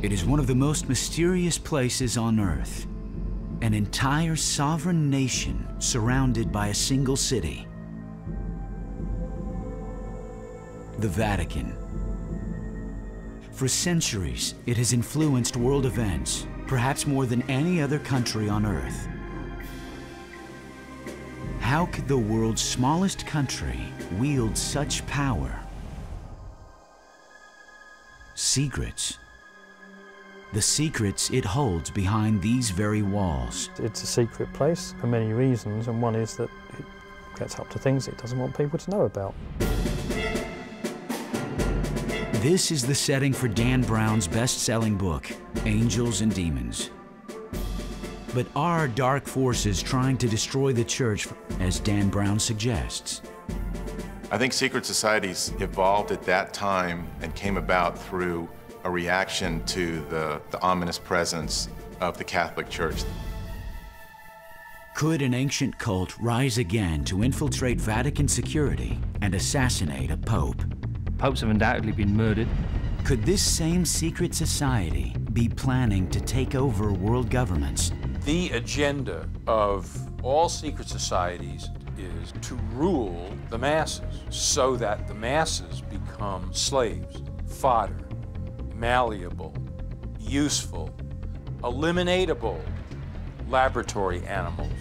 It is one of the most mysterious places on Earth. An entire sovereign nation surrounded by a single city. The Vatican. For centuries, it has influenced world events, perhaps more than any other country on Earth. How could the world's smallest country wield such power? Secrets. The secrets it holds behind these very walls. It's a secret place for many reasons, and one is that it gets up to things it doesn't want people to know about. This is the setting for Dan Brown's best-selling book, Angels and Demons. But are dark forces trying to destroy the church, as Dan Brown suggests? I think secret societies evolved at that time and came about through a reaction to the ominous presence of the Catholic Church. Could an ancient cult rise again to infiltrate Vatican security and assassinate a pope? Popes have undoubtedly been murdered. Could this same secret society be planning to take over world governments? The agenda of all secret societies is to rule the masses so that the masses become slaves, fodder, malleable, useful, eliminatable laboratory animals.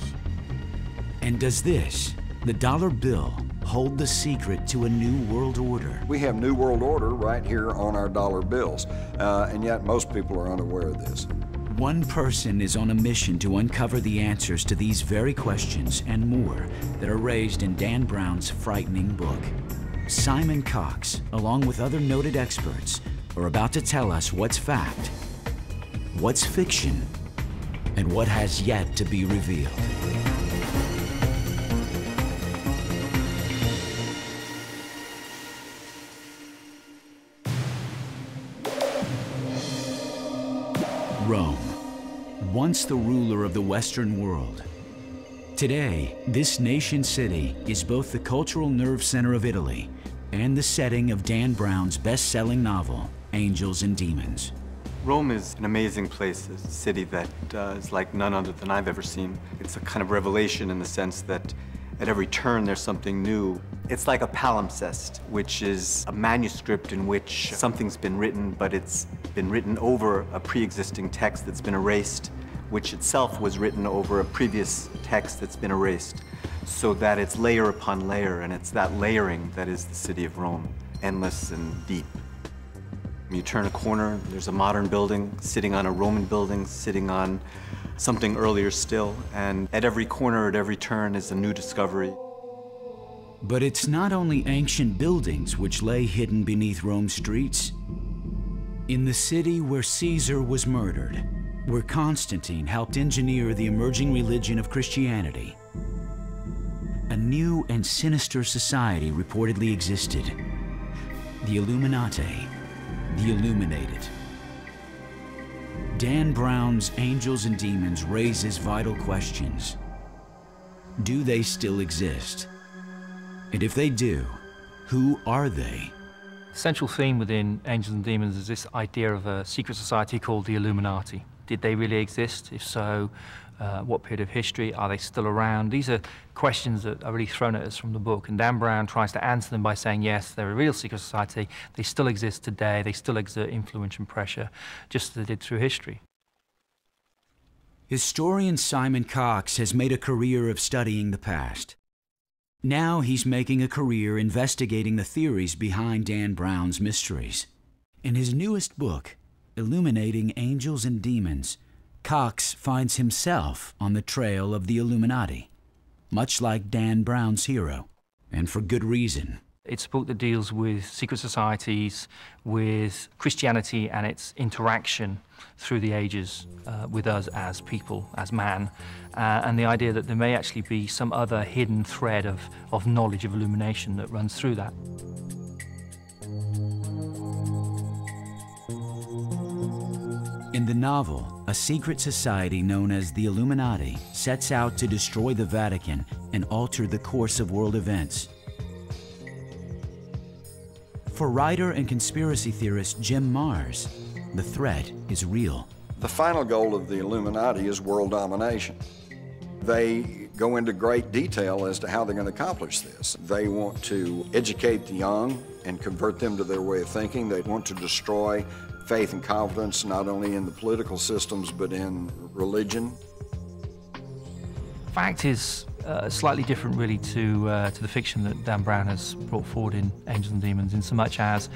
And does this, the dollar bill, hold the secret to a new world order? We have New World Order right here on our dollar bills, and yet most people are unaware of this. One person is on a mission to uncover the answers to these very questions and more that are raised in Dan Brown's frightening book. Simon Cox, along with other noted experts, are about to tell us what's fact, what's fiction, and what has yet to be revealed. Rome, once the ruler of the Western world. Today, this nation city is both the cultural nerve center of Italy and the setting of Dan Brown's best-selling novel, Angels and Demons. Rome is an amazing place, a city that is like none other than I've ever seen. It's a kind of revelation in the sense that at every turn there's something new. It's like a palimpsest, which is a manuscript in which something's been written, but it's been written over a pre-existing text that's been erased, which itself was written over a previous text that's been erased, so that it's layer upon layer, and it's that layering that is the city of Rome, endless and deep. When you turn a corner, there's a modern building sitting on a Roman building, sitting on something earlier still, and at every corner, at every turn is a new discovery. But it's not only ancient buildings which lay hidden beneath Rome's streets. In the city where Caesar was murdered, where Constantine helped engineer the emerging religion of Christianity, a new and sinister society reportedly existed. The Illuminati, the Illuminated. Dan Brown's Angels and Demons raises vital questions. Do they still exist? And if they do, who are they? The central theme within Angels and Demons is this idea of a secret society called the Illuminati. Did they really exist? If so, what period of history? Are they still around? These are questions that are really thrown at us from the book, and Dan Brown tries to answer them by saying, yes, they're a real secret society, they still exist today, they still exert influence and pressure, just as they did through history. Historian Simon Cox has made a career of studying the past. Now he's making a career investigating the theories behind Dan Brown's mysteries. In his newest book, Illuminating Angels and Demons, Cox finds himself on the trail of the Illuminati, much like Dan Brown's hero, and for good reason. It's a book that deals with secret societies, with Christianity and its interaction through the ages with us as people, as man, and the idea that there may actually be some other hidden thread of knowledge, of illumination that runs through that. In the novel, a secret society known as the Illuminati sets out to destroy the Vatican and alter the course of world events. For writer and conspiracy theorist Jim Marrs, the threat is real. The final goal of the Illuminati is world domination. They go into great detail as to how they're going to accomplish this. They want to educate the young and convert them to their way of thinking. They want to destroy faith and confidence not only in the political systems but in religion. Fact is slightly different really to the fiction that Dan Brown has brought forward in Angels and Demons, in so much as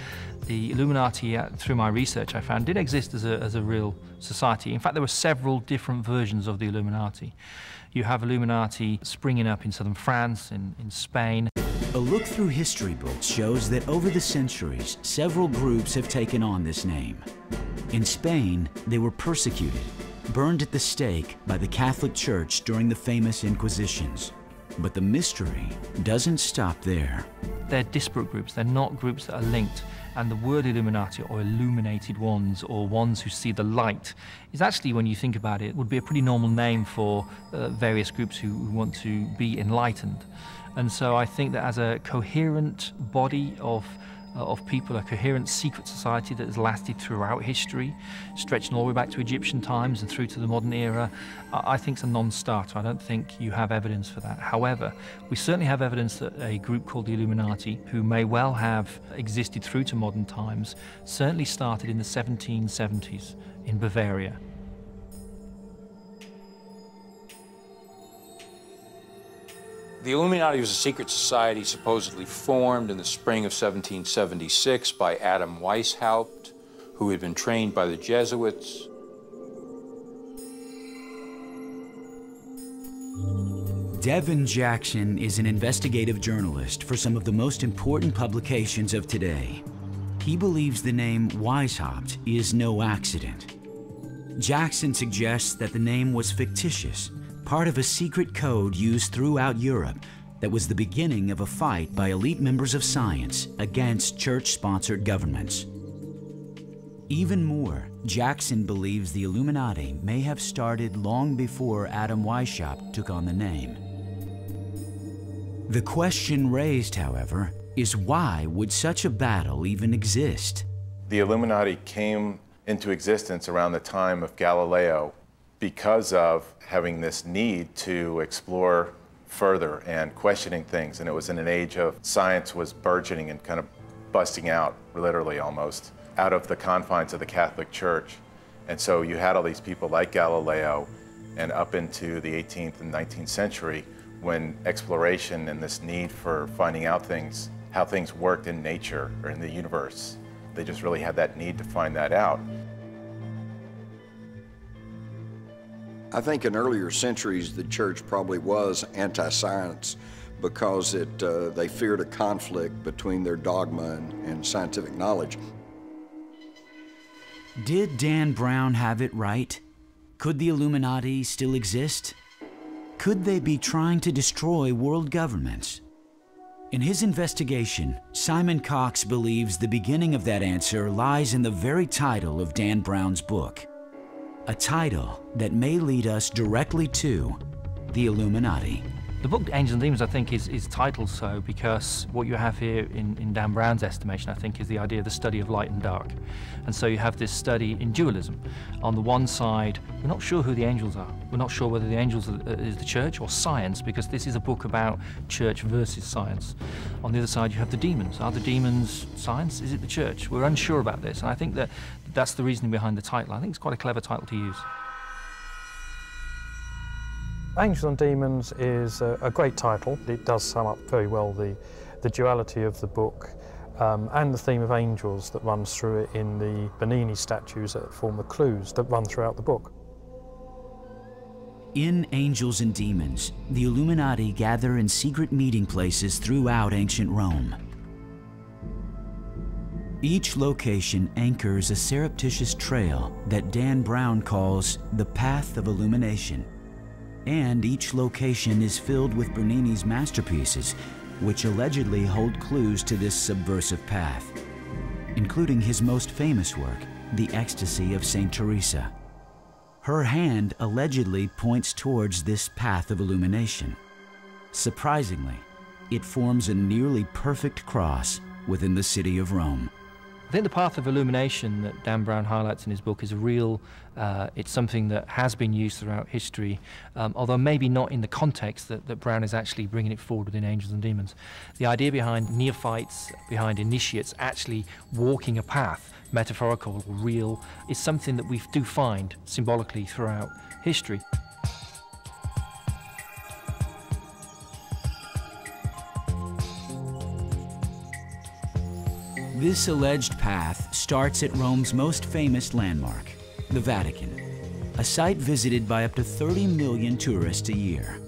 the Illuminati, through my research I found, did exist as a real society. In fact, there were several different versions of the Illuminati. You have Illuminati springing up in southern France, in Spain. A look through history books shows that over the centuries, several groups have taken on this name. In Spain, they were persecuted, burned at the stake by the Catholic Church during the famous Inquisitions. But the mystery doesn't stop there. They're disparate groups, they're not groups that are linked. And the word Illuminati, or illuminated ones, or ones who see the light, is actually, when you think about it, would be a pretty normal name for various groups who want to be enlightened. And so I think that as a coherent body of people, a coherent secret society that has lasted throughout history, stretching all the way back to Egyptian times and through to the modern era, I think it's a non-starter. I don't think you have evidence for that. However, we certainly have evidence that a group called the Illuminati, who may well have existed through to modern times, certainly started in the 1770s in Bavaria. The Illuminati was a secret society supposedly formed in the spring of 1776 by Adam Weishaupt, who had been trained by the Jesuits. Devin Jackson is an investigative journalist for some of the most important publications of today. He believes the name Weishaupt is no accident. Jackson suggests that the name was fictitious, part of a secret code used throughout Europe that was the beginning of a fight by elite members of science against church-sponsored governments. Even more, Jackson believes the Illuminati may have started long before Adam Weishaupt took on the name. The question raised, however, is why would such a battle even exist? The Illuminati came into existence around the time of Galileo because of having this need to explore further and questioning things. And it was in an age of science was burgeoning and kind of busting out, literally almost, out of the confines of the Catholic Church. And so you had all these people like Galileo and up into the 18th and 19th century when exploration and this need for finding out things, how things worked in nature or in the universe, they just really had that need to find that out. I think in earlier centuries, the church probably was anti-science because they feared a conflict between their dogma and scientific knowledge. Did Dan Brown have it right? Could the Illuminati still exist? Could they be trying to destroy world governments? In his investigation, Simon Cox believes the beginning of that answer lies in the very title of Dan Brown's book. A title that may lead us directly to the Illuminati. The book Angels and Demons, I think, is titled so because what you have here in Dan Brown's estimation, I think, is the idea of the study of light and dark. And so you have this study in dualism. On the one side, we're not sure who the angels are. We're not sure whether the angels is the church or science, because this is a book about church versus science. On the other side, you have the demons. Are the demons science? Is it the church? We're unsure about this, and I think that that's the reasoning behind the title. I think it's quite a clever title to use. Angels and Demons is a great title. It does sum up very well the duality of the book and the theme of angels that runs through it in the Bernini statues that form the clues that run throughout the book. In Angels and Demons, the Illuminati gather in secret meeting places throughout ancient Rome. Each location anchors a surreptitious trail that Dan Brown calls the Path of Illumination. And each location is filled with Bernini's masterpieces, which allegedly hold clues to this subversive path, including his most famous work, The Ecstasy of Saint Teresa. Her hand allegedly points towards this path of illumination. Surprisingly, it forms a nearly perfect cross within the city of Rome. think the path of illumination that Dan Brown highlights in his book is a real, it's something that has been used throughout history, although maybe not in the context that Brown is actually bringing it forward within Angels and Demons. The idea behind neophytes, behind initiates actually walking a path, metaphorical or real, is something that we do find symbolically throughout history. This alleged path starts at Rome's most famous landmark, the Vatican, a site visited by up to 30 million tourists a year.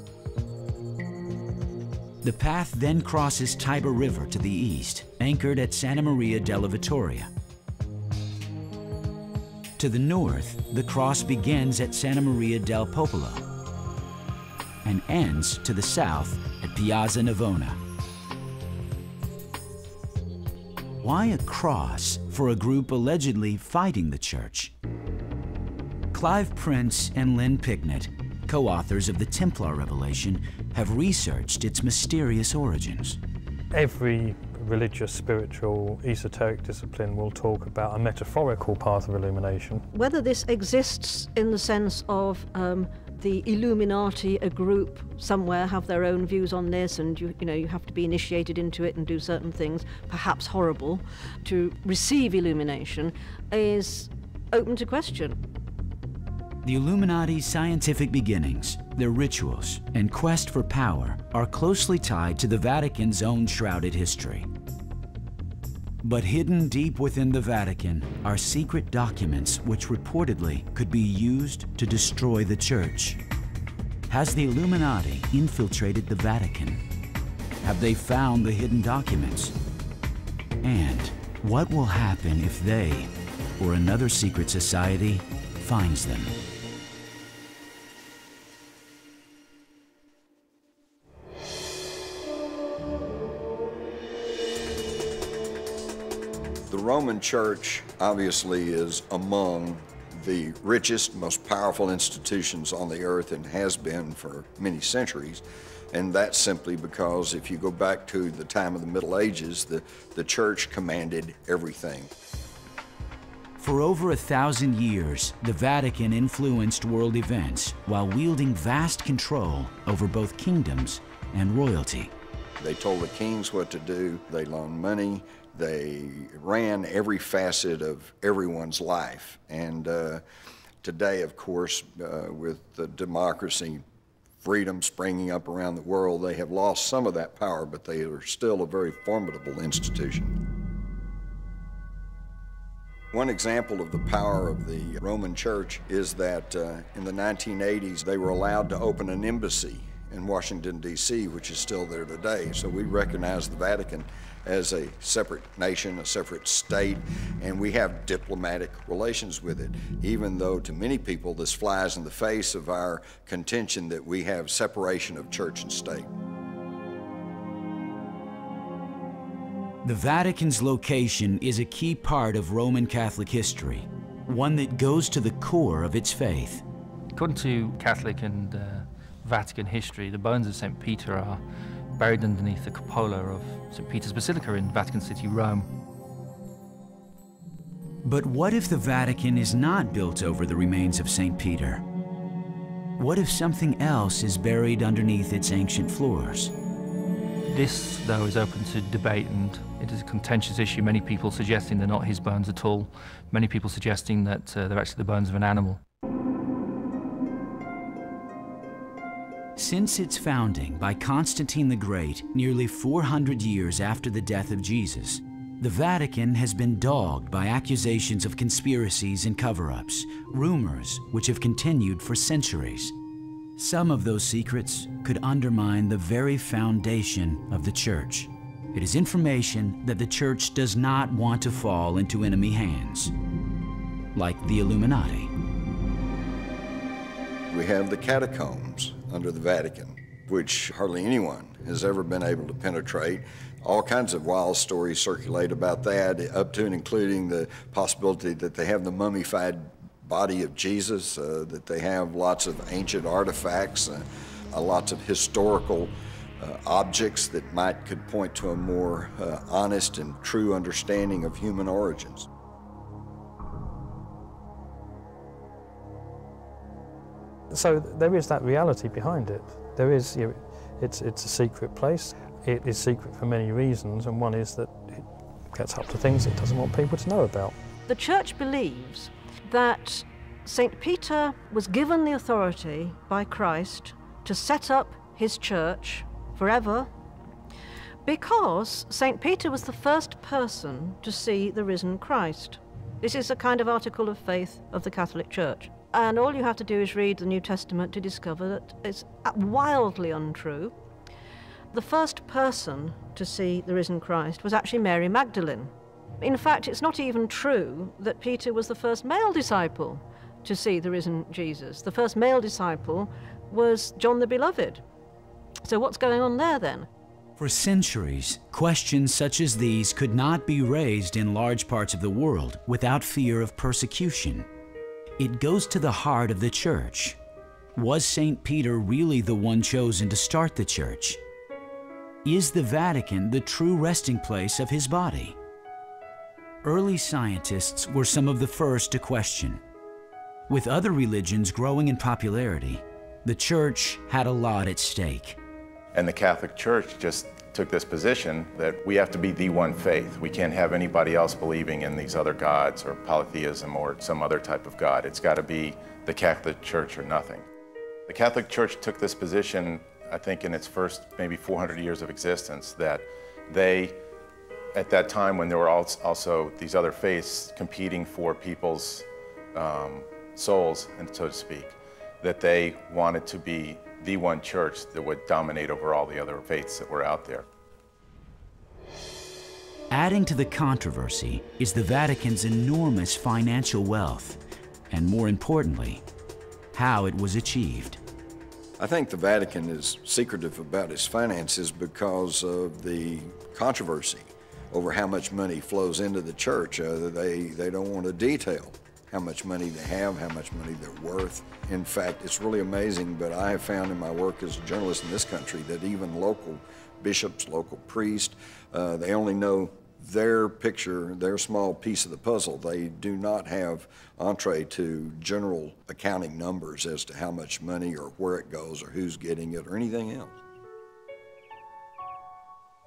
The path then crosses Tiber River to the east, anchored at Santa Maria della Vittoria. To the north, the cross begins at Santa Maria del Popolo and ends to the south at Piazza Navona. Why a cross for a group allegedly fighting the church? Clive Prince and Lynn Picknett, co-authors of the Templar Revelation, have researched its mysterious origins. Every religious, spiritual, esoteric discipline will talk about a metaphorical path of illumination. Whether this exists in the sense of the Illuminati, a group somewhere, have their own views on this, and you have to be initiated into it and do certain things, perhaps horrible, to receive illumination, is open to question. The Illuminati's scientific beginnings, their rituals, and quest for power are closely tied to the Vatican's own shrouded history. But hidden deep within the Vatican are secret documents which reportedly could be used to destroy the Church. Has the Illuminati infiltrated the Vatican? Have they found the hidden documents? And what will happen if they, or another secret society, finds them? The Roman Church obviously is among the richest, most powerful institutions on the earth and has been for many centuries. And that's simply because if you go back to the time of the Middle Ages, the church commanded everything. For over 1,000 years, the Vatican influenced world events while wielding vast control over both kingdoms and royalty. They told the kings what to do, they loaned money, they ran every facet of everyone's life. And today, of course, with the democracy, freedom springing up around the world, they have lost some of that power, but they are still a very formidable institution. One example of the power of the Roman Church is that in the 1980s, they were allowed to open an embassy in Washington, D.C., which is still there today. So we recognize the Vatican as a separate nation, a separate state, and we have diplomatic relations with it, even though to many people this flies in the face of our contention that we have separation of church and state. The Vatican's location is a key part of Roman Catholic history, one that goes to the core of its faith. According to Catholic and Vatican history, the bones of St. Peter are buried underneath the cupola of St. Peter's Basilica in Vatican City, Rome. But what if the Vatican is not built over the remains of St. Peter? What if something else is buried underneath its ancient floors? This, though, is open to debate, and it is a contentious issue. Many people suggesting they're not his bones at all. Many people suggesting that they're actually the bones of an animal. Since its founding by Constantine the Great, nearly 400 years after the death of Jesus, the Vatican has been dogged by accusations of conspiracies and cover-ups, rumors which have continued for centuries. Some of those secrets could undermine the very foundation of the Church. It is information that the Church does not want to fall into enemy hands, like the Illuminati. We have the catacombs under the Vatican, which hardly anyone has ever been able to penetrate. All kinds of wild stories circulate about that, up to and including the possibility that they have the mummified body of Jesus, that they have lots of ancient artifacts, lots of historical objects that could point to a more honest and true understanding of human origins. So there is that reality behind it. There is, it's a secret place. It is secret for many reasons, and one is that it gets up to things it doesn't want people to know about. The Church believes that St. Peter was given the authority by Christ to set up his church forever because St. Peter was the first person to see the risen Christ. This is a kind of article of faith of the Catholic Church. And all you have to do is read the New Testament to discover that it's wildly untrue. The first person to see the risen Christ was actually Mary Magdalene. In fact, it's not even true that Peter was the first male disciple to see the risen Jesus. The first male disciple was John the Beloved. So what's going on there then? For centuries, questions such as these could not be raised in large parts of the world without fear of persecution. It goes to the heart of the Church. Was St. Peter really the one chosen to start the Church? Is the Vatican the true resting place of his body? Early scientists were some of the first to question. With other religions growing in popularity, the Church had a lot at stake. And the Catholic Church just took this position that we have to be the one faith. We can't have anybody else believing in these other gods or polytheism or some other type of God. It's got to be the Catholic Church or nothing. The Catholic Church took this position, I think, in its first maybe 400 years of existence, that they, at that time when there were also these other faiths competing for people's souls, and so to speak, that they wanted to be the one church that would dominate over all the other faiths that were out there. Adding to the controversy is the Vatican's enormous financial wealth, and more importantly, how it was achieved. I think the Vatican is secretive about its finances because of the controversy over how much money flows into the church. They don't want to detail how much money they have, how much money they're worth. In fact, it's really amazing, but I have found in my work as a journalist in this country that even local bishops, local priests, they only know their picture, their small piece of the puzzle. They do not have entree to general accounting numbers as to how much money or where it goes or who's getting it or anything else.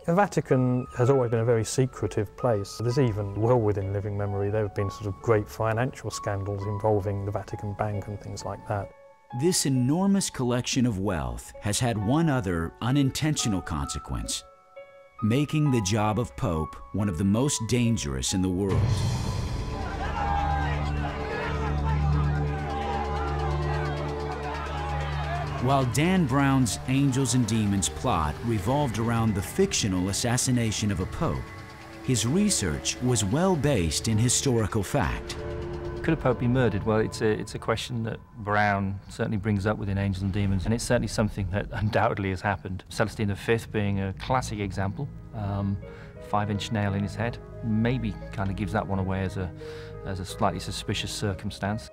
The Vatican has always been a very secretive place. There's even, well within living memory, there have been sort of great financial scandals involving the Vatican Bank and things like that. This enormous collection of wealth has had one other unintentional consequence: making the job of Pope one of the most dangerous in the world. While Dan Brown's Angels and Demons plot revolved around the fictional assassination of a pope, his research was well based in historical fact. Could a pope be murdered? Well, it's a question that Brown certainly brings up within Angels and Demons, and it's certainly something that undoubtedly has happened. Celestine V being a classic example, 5-inch nail in his head, maybe kind of gives that one away as a slightly suspicious circumstance.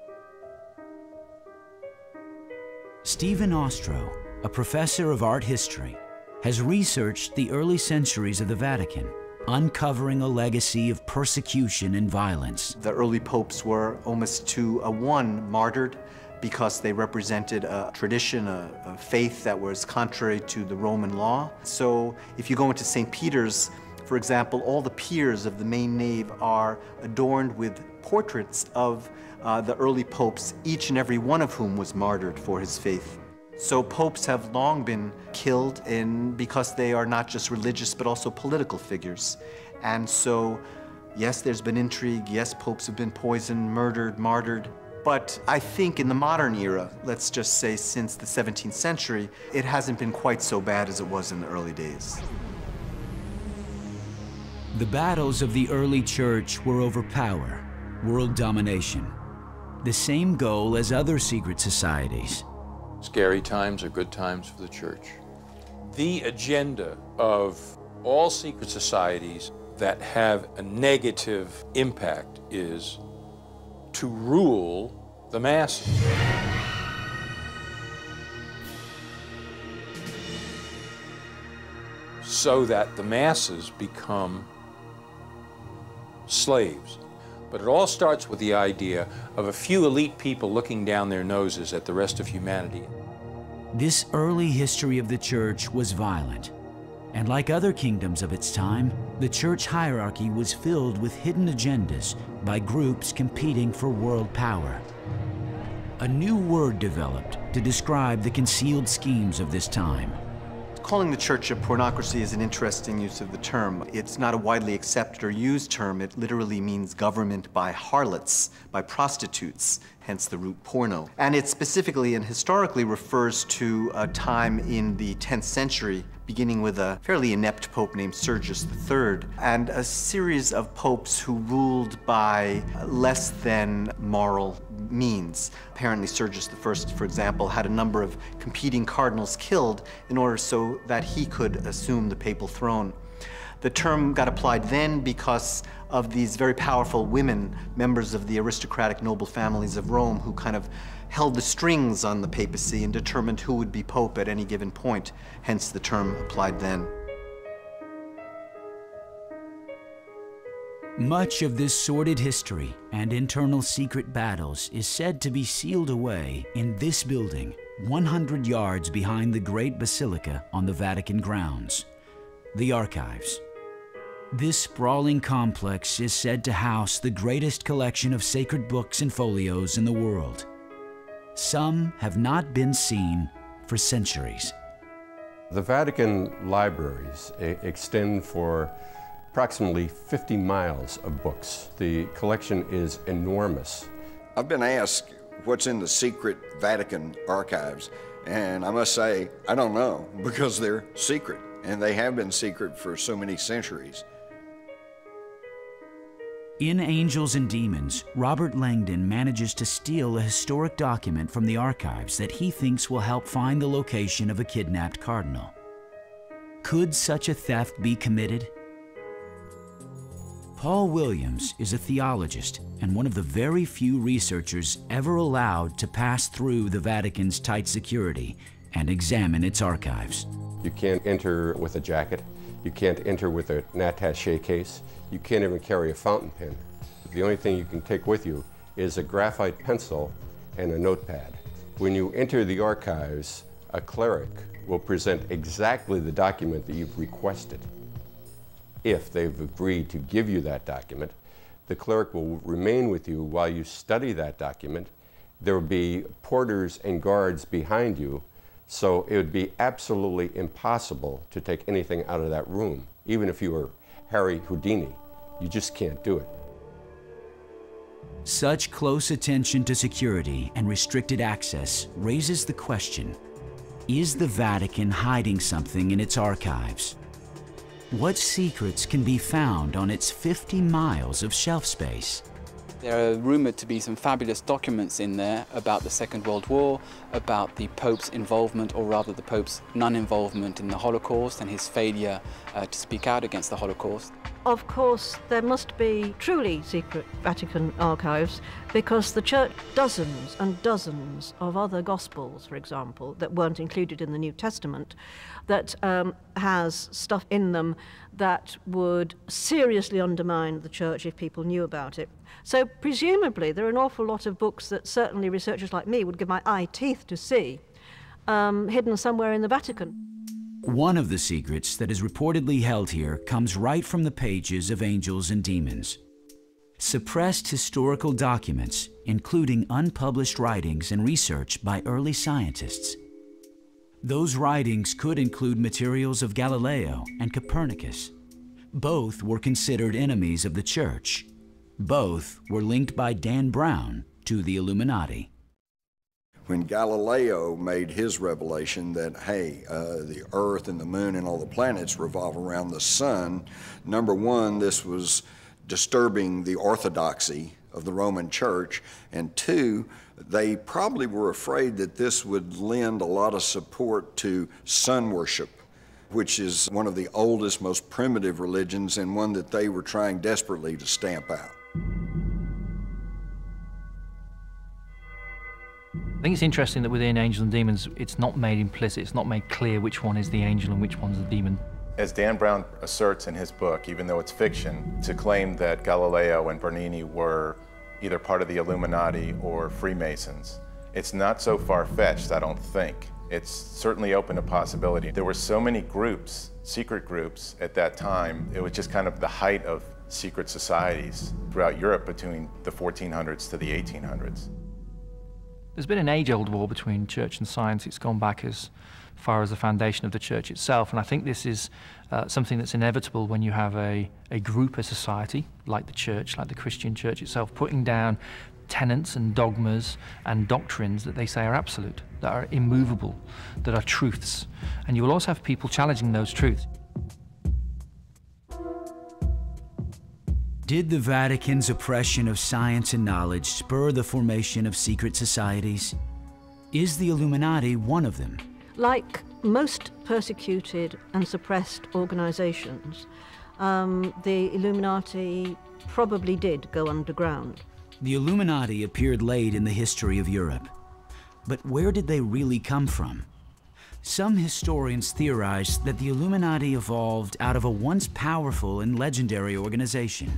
Stephen Ostro, a professor of art history, has researched the early centuries of the Vatican, uncovering a legacy of persecution and violence. The early popes were almost to a one martyred because they represented a tradition, a faith that was contrary to the Roman law. So if you go into St. Peter's, for example, all the piers of the main nave are adorned with portraits of the early popes, each and every one of whom was martyred for his faith. So popes have long been killed because they are not just religious but also political figures. And so, yes, there's been intrigue, yes, popes have been poisoned, murdered, martyred. But I think in the modern era, let's just say since the 17th century, it hasn't been quite so bad as it was in the early days. The battles of the early church were over power, world domination, the same goal as other secret societies. Scary times are good times for the church. The agenda of all secret societies that have a negative impact is to rule the masses. so that the masses become slaves. But it all starts with the idea of a few elite people looking down their noses at the rest of humanity. This early history of the church was violent, and like other kingdoms of its time, the church hierarchy was filled with hidden agendas by groups competing for world power. A new word developed to describe the concealed schemes of this time. Calling the church a pornocracy is an interesting use of the term. It's not a widely accepted or used term. It literally means government by harlots, by prostitutes, hence the root porno. And it specifically and historically refers to a time in the 10th century, beginning with a fairly inept pope named Sergius III, and a series of popes who ruled by less than moral means. Apparently Sergius I, for example, had a number of competing cardinals killed in order so that he could assume the papal throne. The term got applied then because of these very powerful women, members of the aristocratic noble families of Rome, who kind of held the strings on the papacy and determined who would be pope at any given point, hence the term applied then. Much of this sordid history and internal secret battles is said to be sealed away in this building, 100 yards behind the Great Basilica on the Vatican grounds, the Archives. This sprawling complex is said to house the greatest collection of sacred books and folios in the world. Some have not been seen for centuries. The Vatican libraries extend for approximately 50 miles of books. The collection is enormous. I've been asked what's in the secret Vatican archives, and I must say, I don't know, because they're secret, and they have been secret for so many centuries. In Angels and Demons, Robert Langdon manages to steal a historic document from the archives that he thinks will help find the location of a kidnapped cardinal. Could such a theft be committed? Paul Williams is a theologist and one of the very few researchers ever allowed to pass through the Vatican's tight security and examine its archives. You can't enter with a jacket. You can't enter with an attaché case. You can't even carry a fountain pen. The only thing you can take with you is a graphite pencil and a notepad. When you enter the archives, a cleric will present exactly the document that you've requested. If they've agreed to give you that document, the cleric will remain with you while you study that document. There will be porters and guards behind you, so it would be absolutely impossible to take anything out of that room. Even if you were Harry Houdini, you just can't do it. Such close attention to security and restricted access raises the question, is the Vatican hiding something in its archives? What secrets can be found on its 50 miles of shelf space? There are rumoured to be some fabulous documents in there about the Second World War, about the Pope's involvement, or rather the Pope's non-involvement in the Holocaust and his failure to speak out against the Holocaust. Of course, there must be truly secret Vatican archives because the Church dozens and dozens of other Gospels, for example, that weren't included in the New Testament, that has stuff in them that would seriously undermine the Church if people knew about it. So presumably there are an awful lot of books that certainly researchers like me would give my eye teeth to see, hidden somewhere in the Vatican. One of the secrets that is reportedly held here comes right from the pages of Angels and Demons. Suppressed historical documents, including unpublished writings and research by early scientists. Those writings could include materials of Galileo and Copernicus. Both were considered enemies of the Church. Both were linked by Dan Brown to the Illuminati. When Galileo made his revelation that, hey, the Earth and the Moon and all the planets revolve around the sun, number one, this was disturbing the orthodoxy of the Roman Church, and two, they probably were afraid that this would lend a lot of support to sun worship, which is one of the oldest, most primitive religions and one that they were trying desperately to stamp out. I think it's interesting that within Angels and Demons, it's not made implicit, it's not made clear which one is the angel and which one's the demon. As Dan Brown asserts in his book, even though it's fiction, to claim that Galileo and Bernini were either part of the Illuminati or Freemasons, it's not so far-fetched, I don't think. It's certainly open to possibility. There were so many groups, secret groups at that time, it was just kind of the height of secret societies throughout Europe between the 1400s to the 1800s. There's been an age-old war between church and science. It's gone back as far as the foundation of the church itself, and I think this is something that's inevitable when you have a group, a society, like the church, like the Christian church itself, putting down tenets and dogmas and doctrines that they say are absolute, that are immovable, that are truths. And you will also have people challenging those truths. Did the Vatican's oppression of science and knowledge spur the formation of secret societies? Is the Illuminati one of them? Like most persecuted and suppressed organizations, the Illuminati probably did go underground. The Illuminati appeared late in the history of Europe. But where did they really come from? Some historians theorize that the Illuminati evolved out of a once powerful and legendary organization.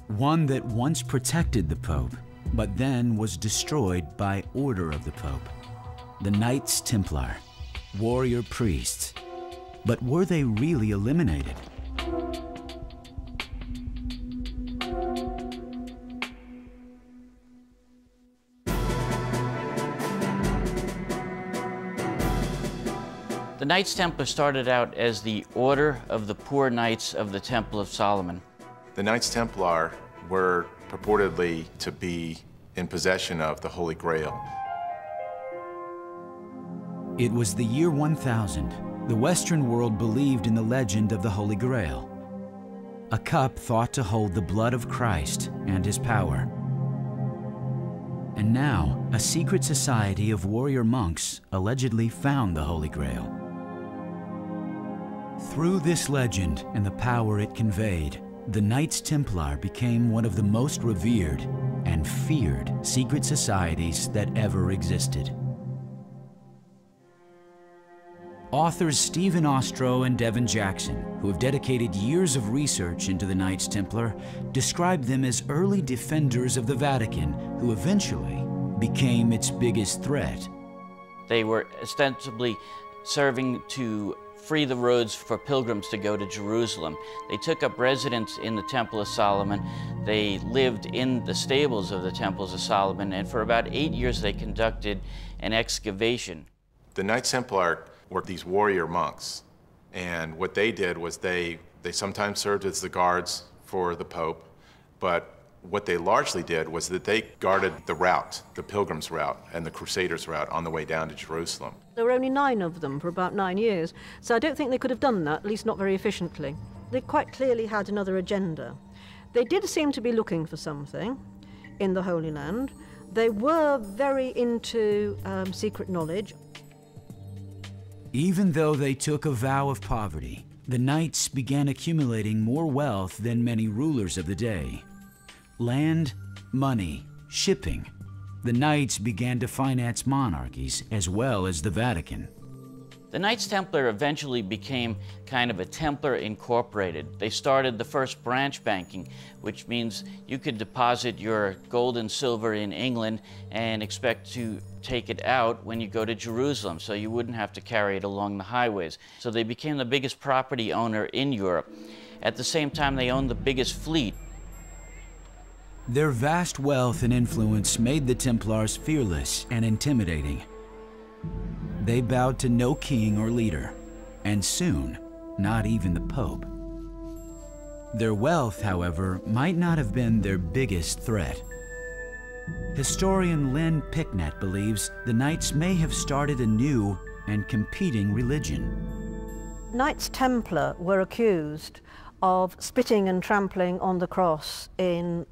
One that once protected the Pope, but then was destroyed by order of the Pope. The Knights Templar, warrior priests. But were they really eliminated? The Knights Templar started out as the Order of the Poor Knights of the Temple of Solomon. The Knights Templar were purportedly to be in possession of the Holy Grail. It was the year 1000. The Western world believed in the legend of the Holy Grail, a cup thought to hold the blood of Christ and his power. And now, a secret society of warrior monks allegedly found the Holy Grail. Through this legend and the power it conveyed, the Knights Templar became one of the most revered and feared secret societies that ever existed. Authors Stephen Ostro and Devin Jackson, who have dedicated years of research into the Knights Templar, describe them as early defenders of the Vatican who eventually became its biggest threat. They were ostensibly serving to free the roads for pilgrims to go to Jerusalem. They took up residence in the Temple of Solomon. They lived in the stables of the Temples of Solomon, and for about 8 years they conducted an excavation. The Knights Templar were these warrior monks, and what they did was they sometimes served as the guards for the Pope, but what they largely did was that they guarded the route, the pilgrims' route and the crusaders' route on the way down to Jerusalem. There were only 9 of them for about 9 years, so I don't think they could have done that, at least not very efficiently. They quite clearly had another agenda. They did seem to be looking for something in the Holy Land. They were very into secret knowledge. Even though they took a vow of poverty, the Knights began accumulating more wealth than many rulers of the day. Land, money, shipping. The Knights began to finance monarchies as well as the Vatican. The Knights Templar eventually became kind of a Templar Incorporated. They started the first branch banking, which means you could deposit your gold and silver in England and expect to take it out when you go to Jerusalem, so you wouldn't have to carry it along the highways. So they became the biggest property owner in Europe. At the same time, they owned the biggest fleet. Their vast wealth and influence made the Templars fearless and intimidating. They bowed to no king or leader, and soon, not even the Pope. Their wealth, however, might not have been their biggest threat. Historian Lynn Picknett believes the Knights may have started a new and competing religion. Knights Templar were accused of spitting and trampling on the cross in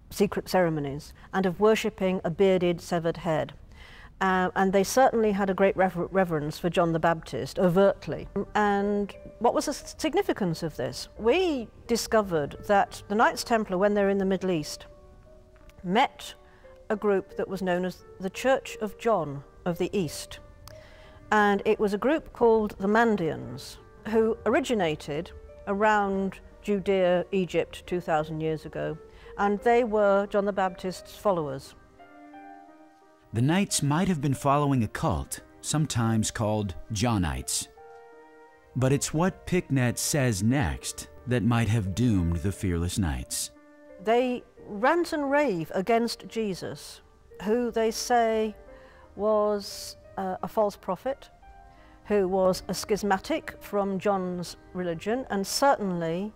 secret ceremonies and of worshipping a bearded, severed head. And they certainly had a great reverence for John the Baptist, overtly. And what was the significance of this? We discovered that the Knights Templar, when they were in the Middle East, met a group that was known as the Church of John of the East. And it was a group called the Mandeans, who originated around Judea, Egypt, 2,000 years ago, and they were John the Baptist's followers. The Knights might have been following a cult, sometimes called Johnites. But it's what Picknett says next that might have doomed the fearless Knights. They rant and rave against Jesus, who they say was a false prophet, who was a schismatic from John's religion, and certainly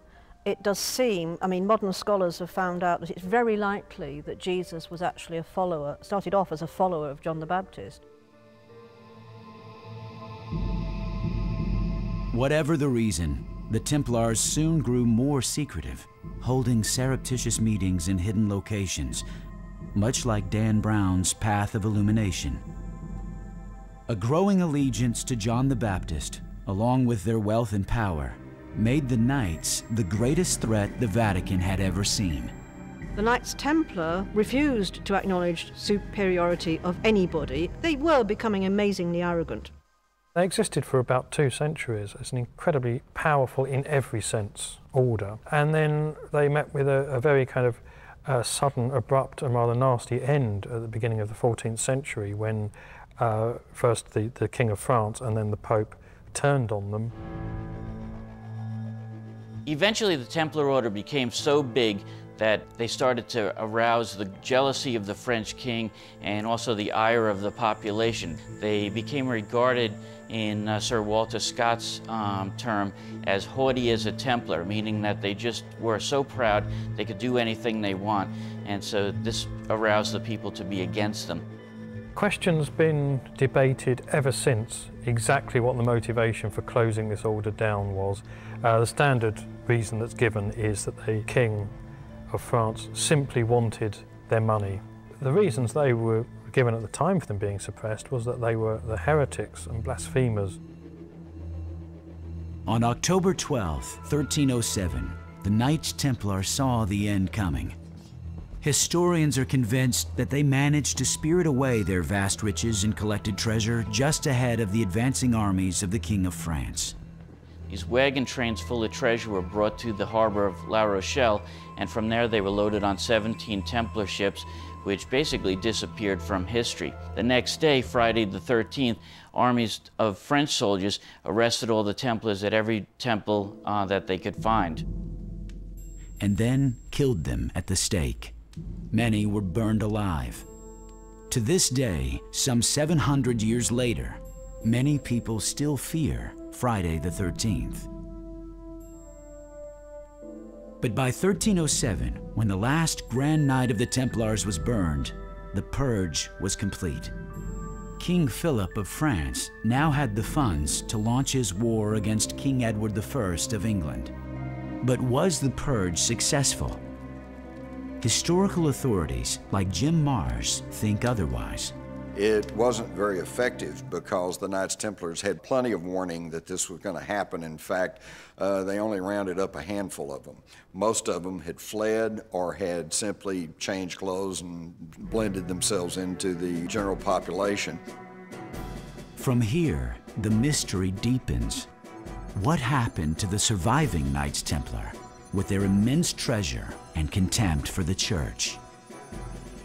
it does seem, I mean, modern scholars have found out that it's very likely that Jesus was actually a follower, started off as a follower of John the Baptist. Whatever the reason, the Templars soon grew more secretive, holding surreptitious meetings in hidden locations, much like Dan Brown's path of illumination. A growing allegiance to John the Baptist, along with their wealth and power, made the Knights the greatest threat the Vatican had ever seen. The Knights Templar refused to acknowledge superiority of anybody. They were becoming amazingly arrogant. They existed for about 2 centuries as an incredibly powerful, in every sense, order. And then they met with a very kind of sudden, abrupt and rather nasty end at the beginning of the 14th century when first the King of France and then the Pope turned on them. Eventually the Templar Order became so big that they started to arouse the jealousy of the French king and also the ire of the population. They became regarded in Sir Walter Scott's term as haughty as a Templar, meaning that they just were so proud they could do anything they want, and so this aroused the people to be against them. Question's been debated ever since exactly what the motivation for closing this order down was. The standard reason that's given is that the King of France simply wanted their money. The reasons they were given at the time for them being suppressed was that they were the heretics and blasphemers. On October 12, 1307, the Knights Templar saw the end coming. Historians are convinced that they managed to spirit away their vast riches and collected treasure just ahead of the advancing armies of the King of France. These wagon trains full of treasure were brought to the harbor of La Rochelle, and from there they were loaded on 17 Templar ships, which basically disappeared from history. The next day, Friday the 13th, armies of French soldiers arrested all the Templars at every temple that they could find. And then killed them at the stake. Many were burned alive. To this day, some 700 years later, many people still fear Friday the 13th. But by 1307, when the last grand night of the Templars was burned, the purge was complete. King Philip of France now had the funds to launch his war against King Edward I of England. But was the purge successful? Historical authorities like Jim Marrs think otherwise. It wasn't very effective because the Knights Templars had plenty of warning that this was going to happen. In fact, they only rounded up a handful of them. Most of them had fled or had simply changed clothes and blended themselves into the general population. From here, the mystery deepens. What happened to the surviving Knights Templar with their immense treasure and contempt for the Church?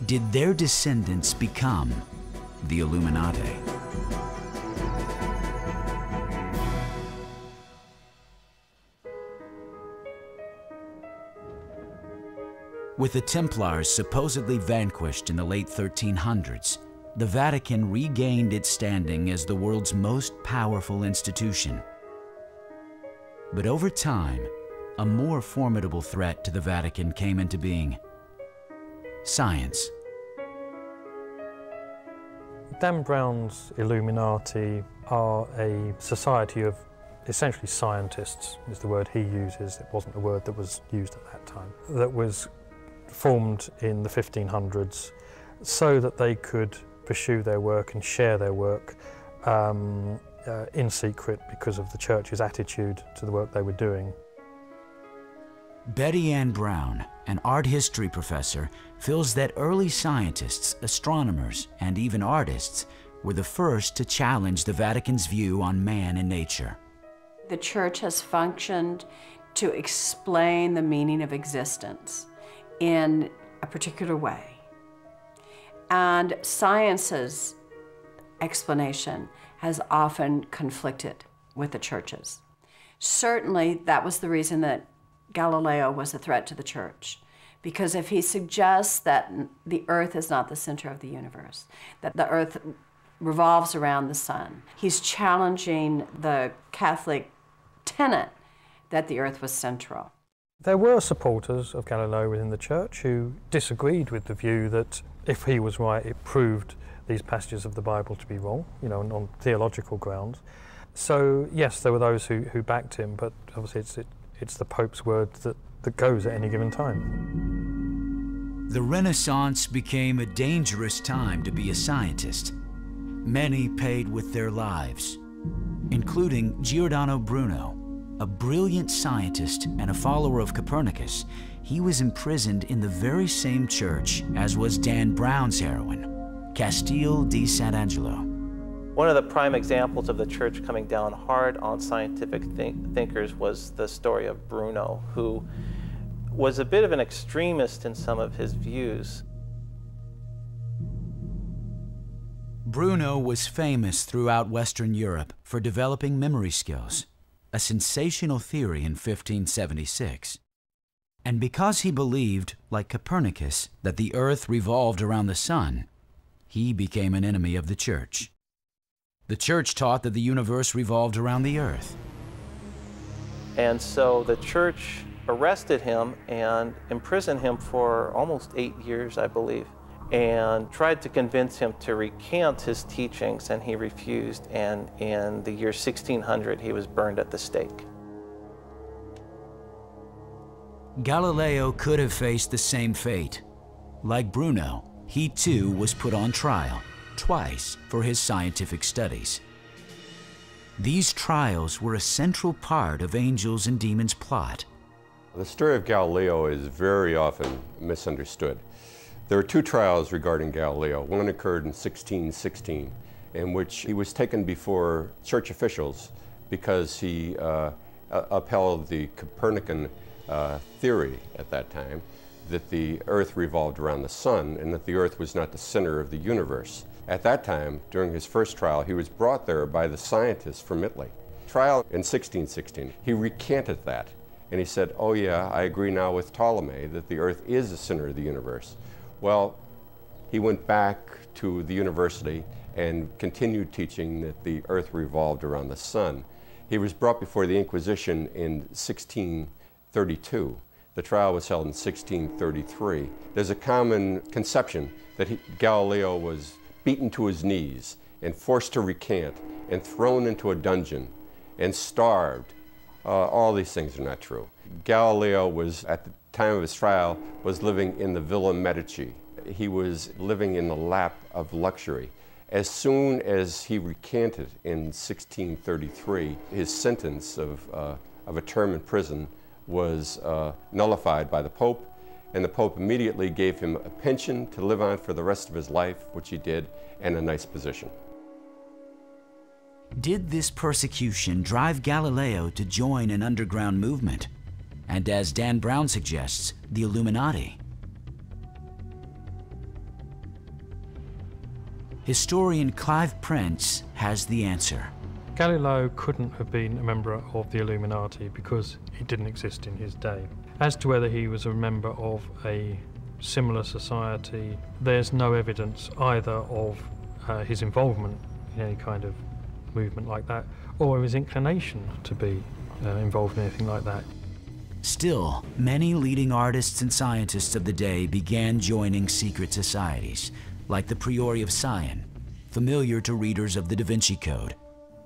Did their descendants become the Illuminati? With the Templars supposedly vanquished in the late 1300s, the Vatican regained its standing as the world's most powerful institution. But over time, a more formidable threat to the Vatican came into being: science. Dan Brown's Illuminati are a society of essentially scientists, is the word he uses. It wasn't a word that was used at that time. That was formed in the 1500s so that they could pursue their work and share their work in secret because of the Church's attitude to the work they were doing. Betty Ann Brown, an art history professor, feels that early scientists, astronomers, and even artists were the first to challenge the Vatican's view on man and nature. The Church has functioned to explain the meaning of existence in a particular way. And science's explanation has often conflicted with the Church's. Certainly, that was the reason that Galileo was a threat to the Church, because if he suggests that the Earth is not the center of the universe, that the Earth revolves around the sun, he's challenging the Catholic tenet that the Earth was central. There were supporters of Galileo within the Church who disagreed with the view that if he was right, it proved these passages of the Bible to be wrong, you know, on theological grounds. So yes, there were those who backed him, but obviously it's the Pope's word that goes at any given time. The Renaissance became a dangerous time to be a scientist. Many paid with their lives, including Giordano Bruno, a brilliant scientist and a follower of Copernicus. He was imprisoned in the very same church as was Dan Brown's heroine, Castel di Sant'Angelo. One of the prime examples of the Church coming down hard on scientific thinkers was the story of Bruno, who was a bit of an extremist in some of his views. Bruno was famous throughout Western Europe for developing memory skills, a sensational theory in 1576. And because he believed, like Copernicus, that the Earth revolved around the sun, he became an enemy of the Church. The Church taught that the universe revolved around the Earth. And so the Church arrested him and imprisoned him for almost 8 years, I believe, and tried to convince him to recant his teachings, and he refused, and in the year 1600 he was burned at the stake. Galileo could have faced the same fate. Like Bruno, he too was put on trial, twice, for his scientific studies. These trials were a central part of angels and demons' plot. The story of Galileo is very often misunderstood. There are two trials regarding Galileo. One occurred in 1616, in which he was taken before church officials because he upheld the Copernican theory at that time, that the Earth revolved around the sun and that the Earth was not the center of the universe. At that time, during his first trial, he was brought there by the scientists from Italy. Trial in 1616, he recanted that, and he said, oh yeah, I agree now with Ptolemy that the Earth is the center of the universe. Well, he went back to the university and continued teaching that the Earth revolved around the sun. He was brought before the Inquisition in 1632. The trial was held in 1633. There's a common conception that Galileo was beaten to his knees and forced to recant and thrown into a dungeon and starved. All these things are not true. Galileo was, at the time of his trial, was living in the Villa Medici. He was living in the lap of luxury. As soon as he recanted in 1633, his sentence of a term in prison was nullified by the Pope, and the Pope immediately gave him a pension to live on for the rest of his life, which he did, and a nice position. Did this persecution drive Galileo to join an underground movement? And as Dan Brown suggests, the Illuminati? Historian Clive Prince has the answer. Galileo couldn't have been a member of the Illuminati because it didn't exist in his day. As to whether he was a member of a similar society, there's no evidence either of his involvement in any kind of movement like that, or his inclination to be involved in anything like that. Still, many leading artists and scientists of the day began joining secret societies, like the Priori of Sion, familiar to readers of the Da Vinci Code.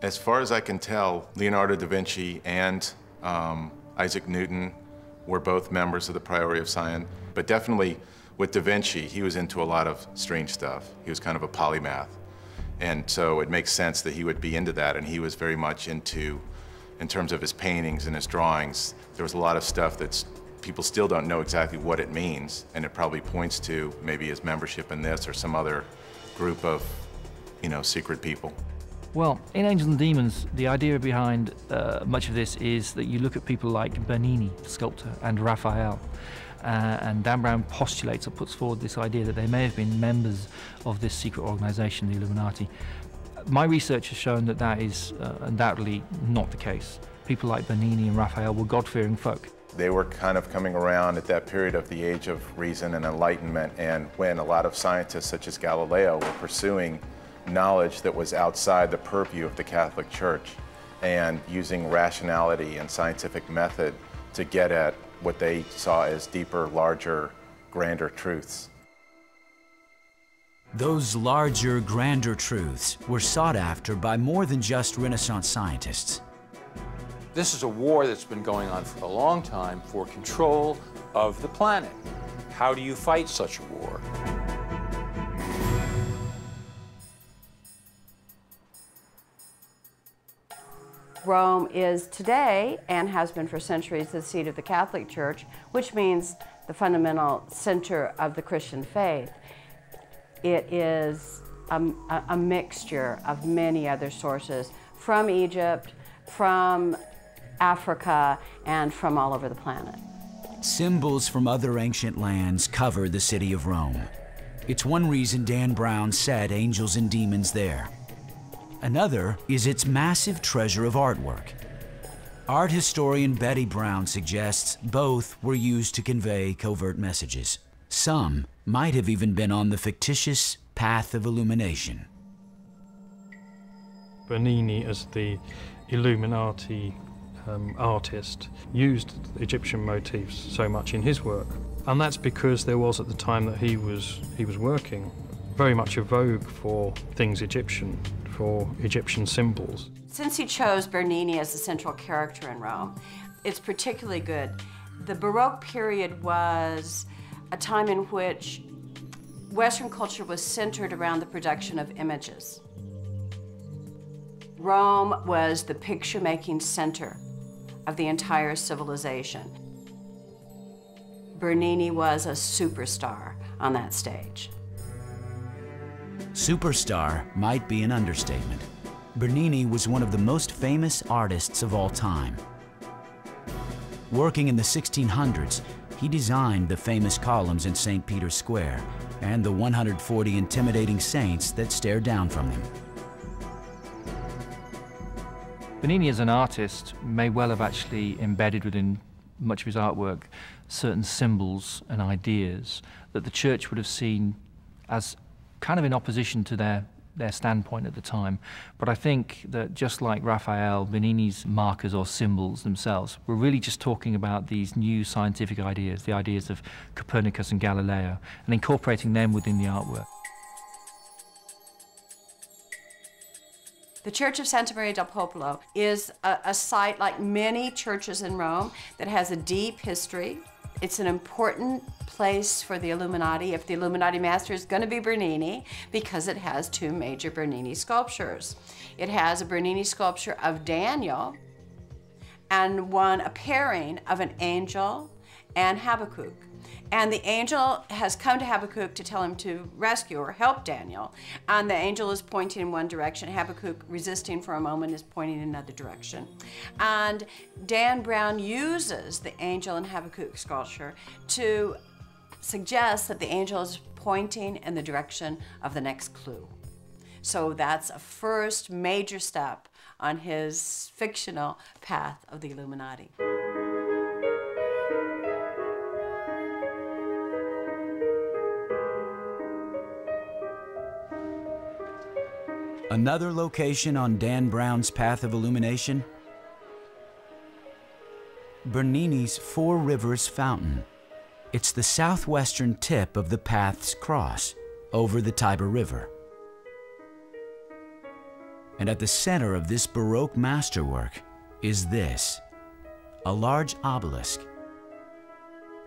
As far as I can tell, Leonardo da Vinci and Isaac Newton were both members of the Priori of Sion, but definitely with da Vinci, he was into a lot of strange stuff. He was kind of a polymath. And so it makes sense that he would be into that, and he was very much into, in terms of his paintings and his drawings, there was a lot of stuff that people still don't know exactly what it means, and it probably points to maybe his membership in this or some other group of secret people. Well, in Angels and Demons, the idea behind much of this is that you look at people like Bernini, the sculptor, and Raphael. And Dan Brown postulates or puts forward this idea that they may have been members of this secret organization, the Illuminati. My research has shown that that is undoubtedly not the case. People like Bernini and Raphael were God-fearing folk. They were kind of coming around at that period of the age of reason and enlightenment, and when a lot of scientists such as Galileo were pursuing knowledge that was outside the purview of the Catholic Church and using rationality and scientific method to get at what they saw as deeper, larger, grander truths. Those larger, grander truths were sought after by more than just Renaissance scientists. This is a war that's been going on for a long time for control of the planet. How do you fight such a war? Rome is today, and has been for centuries, the seat of the Catholic Church, which means the fundamental center of the Christian faith. It is a mixture of many other sources from Egypt, from Africa, and from all over the planet. Symbols from other ancient lands cover the city of Rome. It's one reason Dan Brown set Angels and Demons there. Another is its massive treasure of artwork. Art historian Betty Brown suggests both were used to convey covert messages. Some might have even been on the fictitious path of illumination. Bernini, as the Illuminati artist, used Egyptian motifs so much in his work, and that's because there was, at the time that he was working, very much a vogue for things Egyptian, for Egyptian symbols. Since he chose Bernini as the central character in Rome, it's particularly good. The Baroque period was a time in which Western culture was centered around the production of images. Rome was the picture-making center of the entire civilization. Bernini was a superstar on that stage. Superstar might be an understatement. Bernini was one of the most famous artists of all time. Working in the 1600s, he designed the famous columns in St. Peter's Square and the 140 intimidating saints that stare down from them. Bernini as an artist may well have actually embedded within much of his artwork certain symbols and ideas that the church would have seen as kind of in opposition to their standpoint at the time. But I think that just like Raphael, Bernini's markers or symbols themselves, we're really just talking about these new scientific ideas, the ideas of Copernicus and Galileo, and incorporating them within the artwork. The Church of Santa Maria del Popolo is a site, like many churches in Rome, that has a deep history. It's an important place for the Illuminati, if the Illuminati master is going to be Bernini, because it has two major Bernini sculptures. It has a Bernini sculpture of Daniel and a pairing of an angel and Habakkuk. And the angel has come to Habakkuk to tell him to rescue or help Daniel. And the angel is pointing in one direction. Habakkuk, resisting for a moment, is pointing in another direction. And Dan Brown uses the angel and Habakkuk sculpture to suggest that the angel is pointing in the direction of the next clue. So that's a first major step on his fictional path of the Illuminati. Another location on Dan Brown's path of illumination? Bernini's Four Rivers Fountain. It's the southwestern tip of the path's cross over the Tiber River. And at the center of this Baroque masterwork is this, a large obelisk.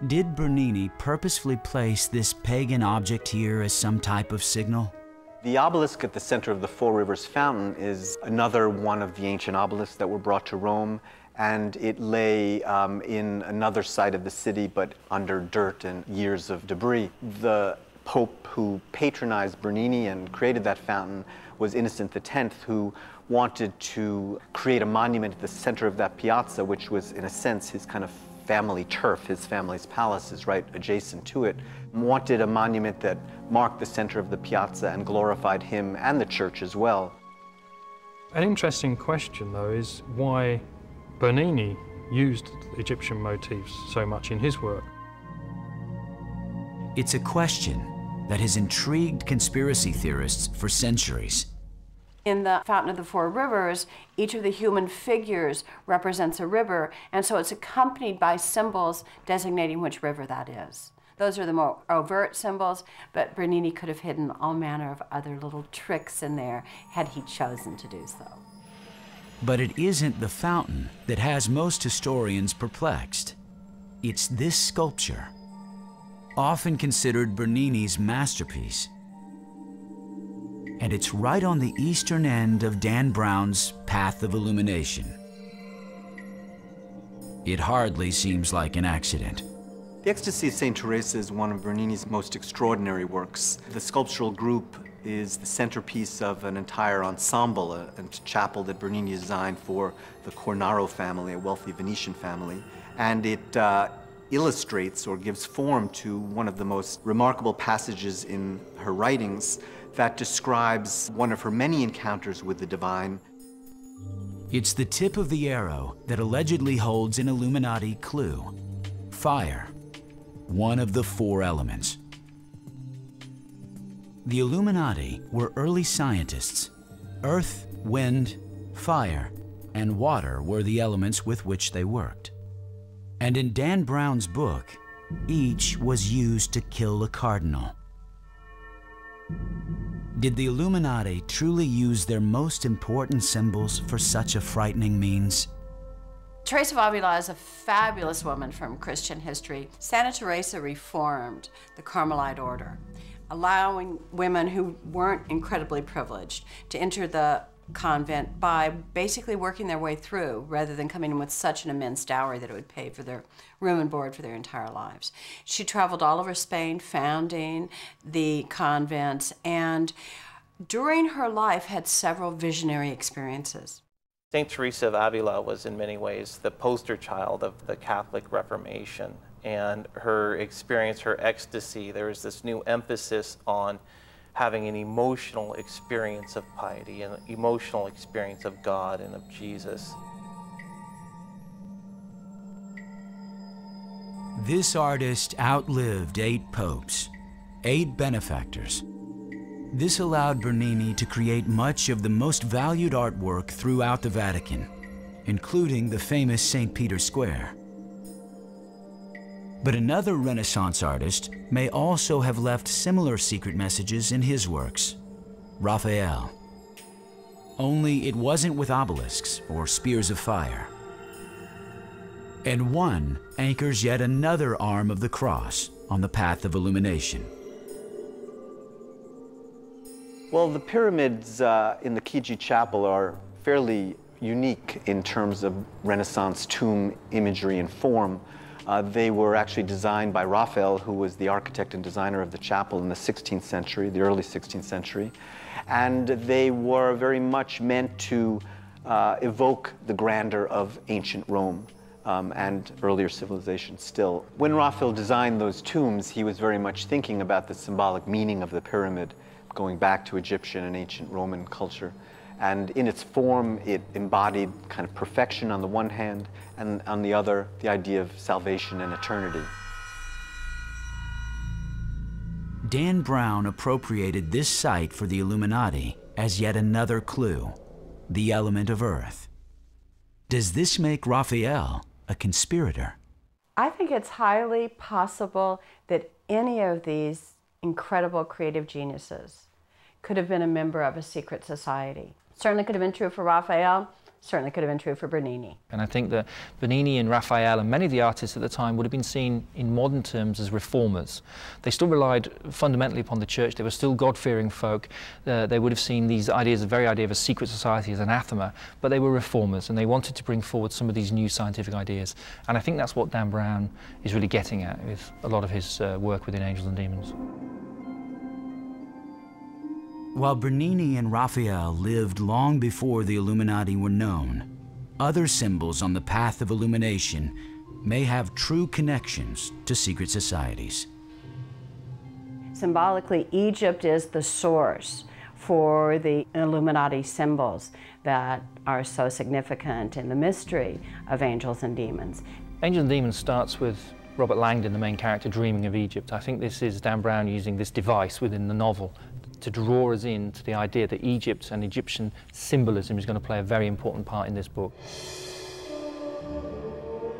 Did Bernini purposefully place this pagan object here as some type of signal? The obelisk at the center of the Four Rivers Fountain is another one of the ancient obelisks that were brought to Rome, and it lay in another side of the city, but under dirt and years of debris. The Pope who patronized Bernini and created that fountain was Innocent X, who wanted to create a monument at the center of that piazza, which was, in a sense, his kind of family turf. His family's palace is right adjacent to it. Wanted a monument that marked the center of the piazza and glorified him and the church as well. An interesting question, though, is why Bernini used Egyptian motifs so much in his work. It's a question that has intrigued conspiracy theorists for centuries. In the Fountain of the Four Rivers, each of the human figures represents a river, and so it's accompanied by symbols designating which river that is. Those are the more overt symbols, but Bernini could have hidden all manner of other little tricks in there had he chosen to do so. But it isn't the fountain that has most historians perplexed. It's this sculpture, often considered Bernini's masterpiece. And it's right on the eastern end of Dan Brown's Path of Illumination. It hardly seems like an accident. The Ecstasy of St. Teresa is one of Bernini's most extraordinary works. The sculptural group is the centerpiece of an entire ensemble, a chapel that Bernini designed for the Cornaro family, a wealthy Venetian family. And it illustrates or gives form to one of the most remarkable passages in her writings that describes one of her many encounters with the divine. It's the tip of the arrow that allegedly holds an Illuminati clue: fire, one of the four elements. The Illuminati were early scientists. Earth, wind, fire, and water were the elements with which they worked. And in Dan Brown's book, each was used to kill a cardinal. Did the Illuminati truly use their most important symbols for such a frightening means? Teresa of Avila is a fabulous woman from Christian history. Santa Teresa reformed the Carmelite order, allowing women who weren't incredibly privileged to enter the convent by basically working their way through rather than coming in with such an immense dowry that it would pay for their room and board for their entire lives. She traveled all over Spain founding the convents, and during her life had several visionary experiences. St. Teresa of Avila was in many ways the poster child of the Catholic Reformation, and her experience, her ecstasy, there was this new emphasis on having an emotional experience of piety, an emotional experience of God and of Jesus. This artist outlived 8 popes, 8 benefactors. This allowed Bernini to create much of the most valued artwork throughout the Vatican, including the famous St. Peter's Square. But another Renaissance artist may also have left similar secret messages in his works: Raphael. Only it wasn't with obelisks or spears of fire. And one anchors yet another arm of the cross on the path of illumination. Well, the pyramids in the Chigi Chapel are fairly unique in terms of Renaissance tomb imagery and form. They were actually designed by Raphael, who was the architect and designer of the chapel in the 16th century, the early 16th century. And they were very much meant to evoke the grandeur of ancient Rome and earlier civilizations still. When Raphael designed those tombs, he was very much thinking about the symbolic meaning of the pyramid, going back to Egyptian and ancient Roman culture. And in its form, it embodied kind of perfection on the one hand, and on the other, the idea of salvation and eternity. Dan Brown appropriated this site for the Illuminati as yet another clue: the element of earth. Does this make Raphael a conspirator? I think it's highly possible that any of these incredible creative geniuses could have been a member of a secret society. Certainly could have been true for Raphael, certainly could have been true for Bernini. And I think that Bernini and Raphael and many of the artists at the time would have been seen in modern terms as reformers. They still relied fundamentally upon the church. They were still God-fearing folk. They would have seen these ideas, the very idea of a secret society, as anathema, but they were reformers and they wanted to bring forward some of these new scientific ideas. And I think that's what Dan Brown is really getting at with a lot of his work within Angels and Demons. While Bernini and Raphael lived long before the Illuminati were known, other symbols on the path of illumination may have true connections to secret societies. Symbolically, Egypt is the source for the Illuminati symbols that are so significant in the mystery of angels and demons. Angels and Demons starts with Robert Langdon, the main character, dreaming of Egypt. I think this is Dan Brown using this device within the novel to draw us into the idea that Egypt and Egyptian symbolism is going to play a very important part in this book.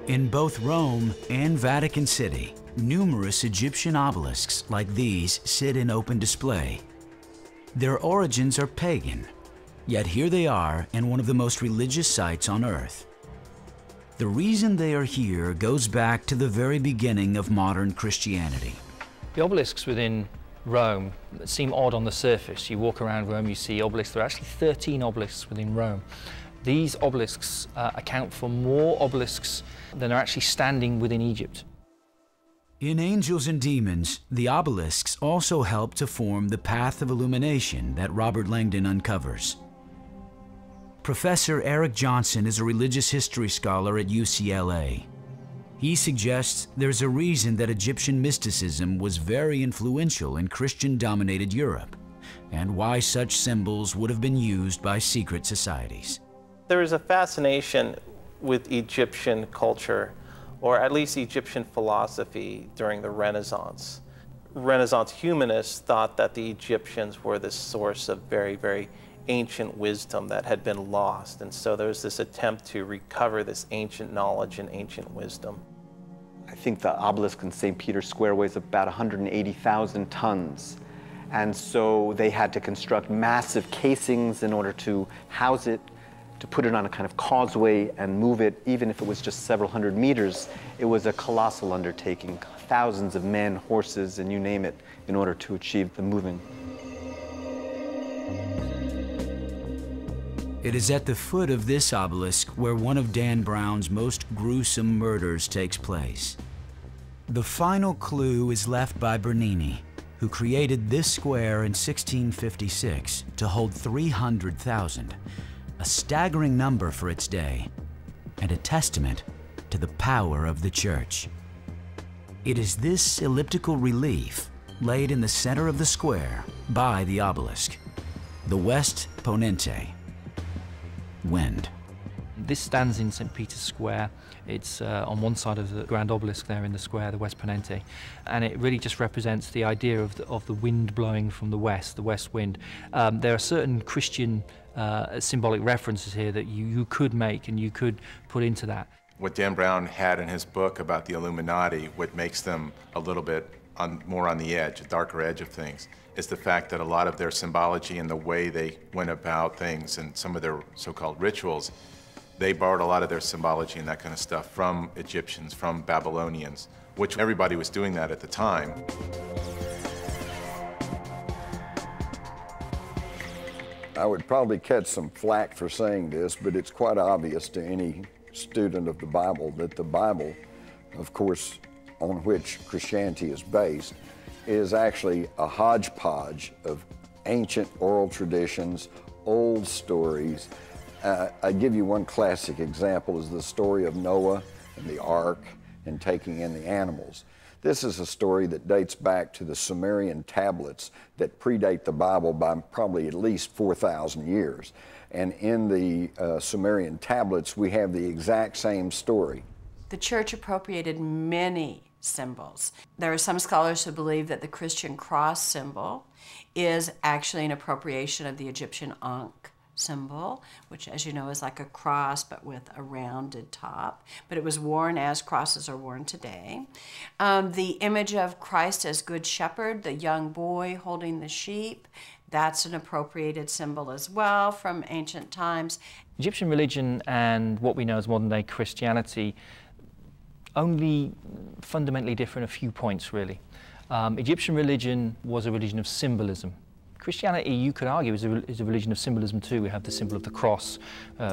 In both Rome and Vatican City, numerous Egyptian obelisks like these sit in open display. Their origins are pagan, yet here they are in one of the most religious sites on Earth. The reason they are here goes back to the very beginning of modern Christianity. The obelisks within Rome seem odd on the surface. You walk around Rome, you see obelisks. There are actually 13 obelisks within Rome. These obelisks account for more obelisks than are actually standing within Egypt. In Angels and Demons, the obelisks also help to form the path of illumination that Robert Langdon uncovers. Professor Eric Johnson is a religious history scholar at UCLA. He suggests there's a reason that Egyptian mysticism was very influential in Christian-dominated Europe, and why such symbols would have been used by secret societies. There is a fascination with Egyptian culture, or at least Egyptian philosophy, during the Renaissance. Renaissance humanists thought that the Egyptians were the source of very, very ancient wisdom that had been lost. And so there was this attempt to recover this ancient knowledge and ancient wisdom. I think the obelisk in St. Peter's Square weighs about 180,000 tons. And so they had to construct massive casings in order to house it, to put it on a kind of causeway and move it, even if it was just several hundred meters. It was a colossal undertaking, thousands of men, horses, and you name it, in order to achieve the moving. It is at the foot of this obelisk where one of Dan Brown's most gruesome murders takes place. The final clue is left by Bernini, who created this square in 1656 to hold 300,000, a staggering number for its day, and a testament to the power of the church. It is this elliptical relief laid in the center of the square by the obelisk, the West Ponente, wind. This stands in St. Peter's Square. It's on one side of the grand obelisk there in the square, the West Ponente, and it really just represents the idea of the wind blowing from the west wind. There are certain Christian symbolic references here that you could make and you could put into that. What Dan Brown had in his book about the Illuminati, what makes them a little bit more on the edge, a darker edge of things, is the fact that a lot of their symbology and the way they went about things and some of their so-called rituals, they borrowed a lot of their symbology and that kind of stuff from Egyptians, from Babylonians, which everybody was doing that at the time. I would probably catch some flack for saying this, but it's quite obvious to any student of the Bible that the Bible, of course, on which Christianity is based, is actually a hodgepodge of ancient oral traditions, old stories. I give you one classic example is the story of Noah and the ark and taking in the animals. This is a story that dates back to the Sumerian tablets that predate the Bible by probably at least 4,000 years. And in the Sumerian tablets, we have the exact same story. The church appropriated many symbols. There are some scholars who believe that the Christian cross symbol is actually an appropriation of the Egyptian Ankh symbol, which, as you know, is like a cross but with a rounded top. But it was worn as crosses are worn today. The image of Christ as Good Shepherd, the young boy holding the sheep, that's an appropriated symbol as well from ancient times. Egyptian religion and what we know as modern-day Christianity only fundamentally differ in a few points, really. Egyptian religion was a religion of symbolism. Christianity, you could argue, is a religion of symbolism too. We have the symbol of the cross,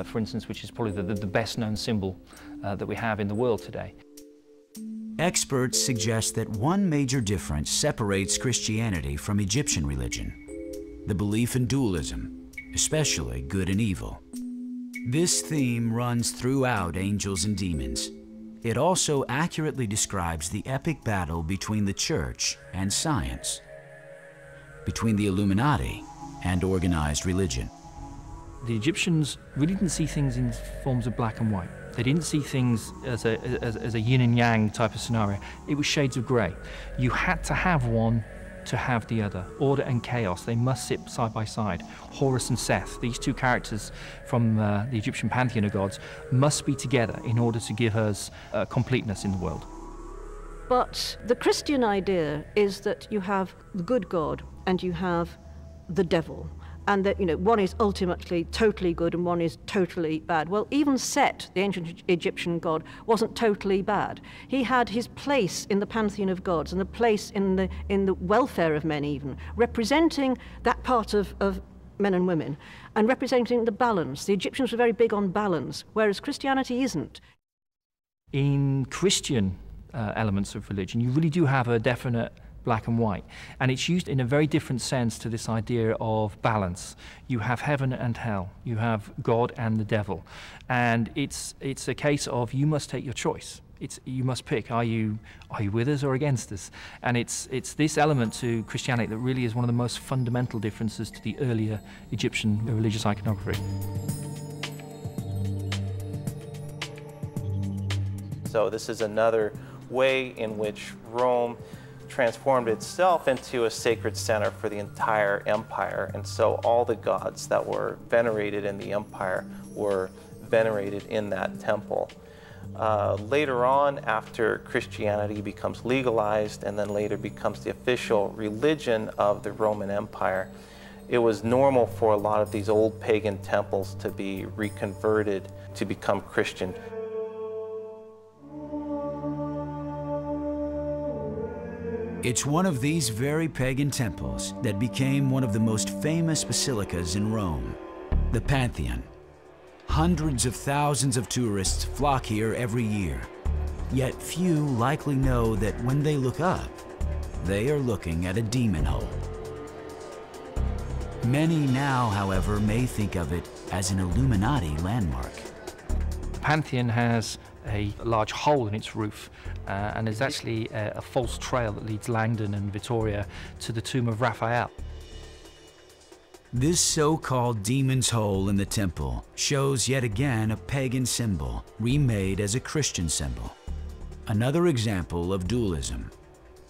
for instance, which is probably the best-known symbol that we have in the world today. Experts suggest that one major difference separates Christianity from Egyptian religion. the belief in dualism, especially good and evil. This theme runs throughout Angels and Demons. It also accurately describes the epic battle between the church and science, between the Illuminati and organized religion. The Egyptians really didn't see things in forms of black and white. They didn't see things as a yin and yang type of scenario. It was shades of grey. You had to have one to have the other. Order and chaos, they must sit side by side. Horus and Seth, these two characters from the Egyptian pantheon of gods, must be together in order to give us completeness in the world. But the Christian idea is that you have the good God and you have the devil, and that, you know, one is ultimately totally good and one is totally bad. Well, even Set, the ancient Egyptian god, wasn't totally bad. He had his place in the pantheon of gods and the place in the welfare of men, even, representing that part of men and women and representing the balance. The Egyptians were very big on balance, whereas Christianity isn't. In Christian elements of religion, you really do have a definite black and white, and it's used in a very different sense to this idea of balance. You have heaven and hell, you have God and the devil, and it's a case of you must take your choice. You must pick, are you with us or against us? And it's this element to Christianity that really is one of the most fundamental differences to the earlier Egyptian religious iconography. So this is another way in which Rome transformed itself into a sacred center for the entire empire, and so all the gods that were venerated in the empire were venerated in that temple. Later on, after Christianity becomes legalized and then later becomes the official religion of the Roman Empire, it was normal for a lot of these old pagan temples to be reconverted to become Christian. It's one of these very pagan temples that became one of the most famous basilicas in Rome, the Pantheon. Hundreds of thousands of tourists flock here every year, yet few likely know that when they look up, they are looking at a demon hole. Many now, however, may think of it as an Illuminati landmark. Pantheon has a large hole in its roof, and there's actually a false trail that leads Langdon and Vittoria to the tomb of Raphael. This so-called demon's hole in the temple shows yet again a pagan symbol remade as a Christian symbol. Another example of dualism,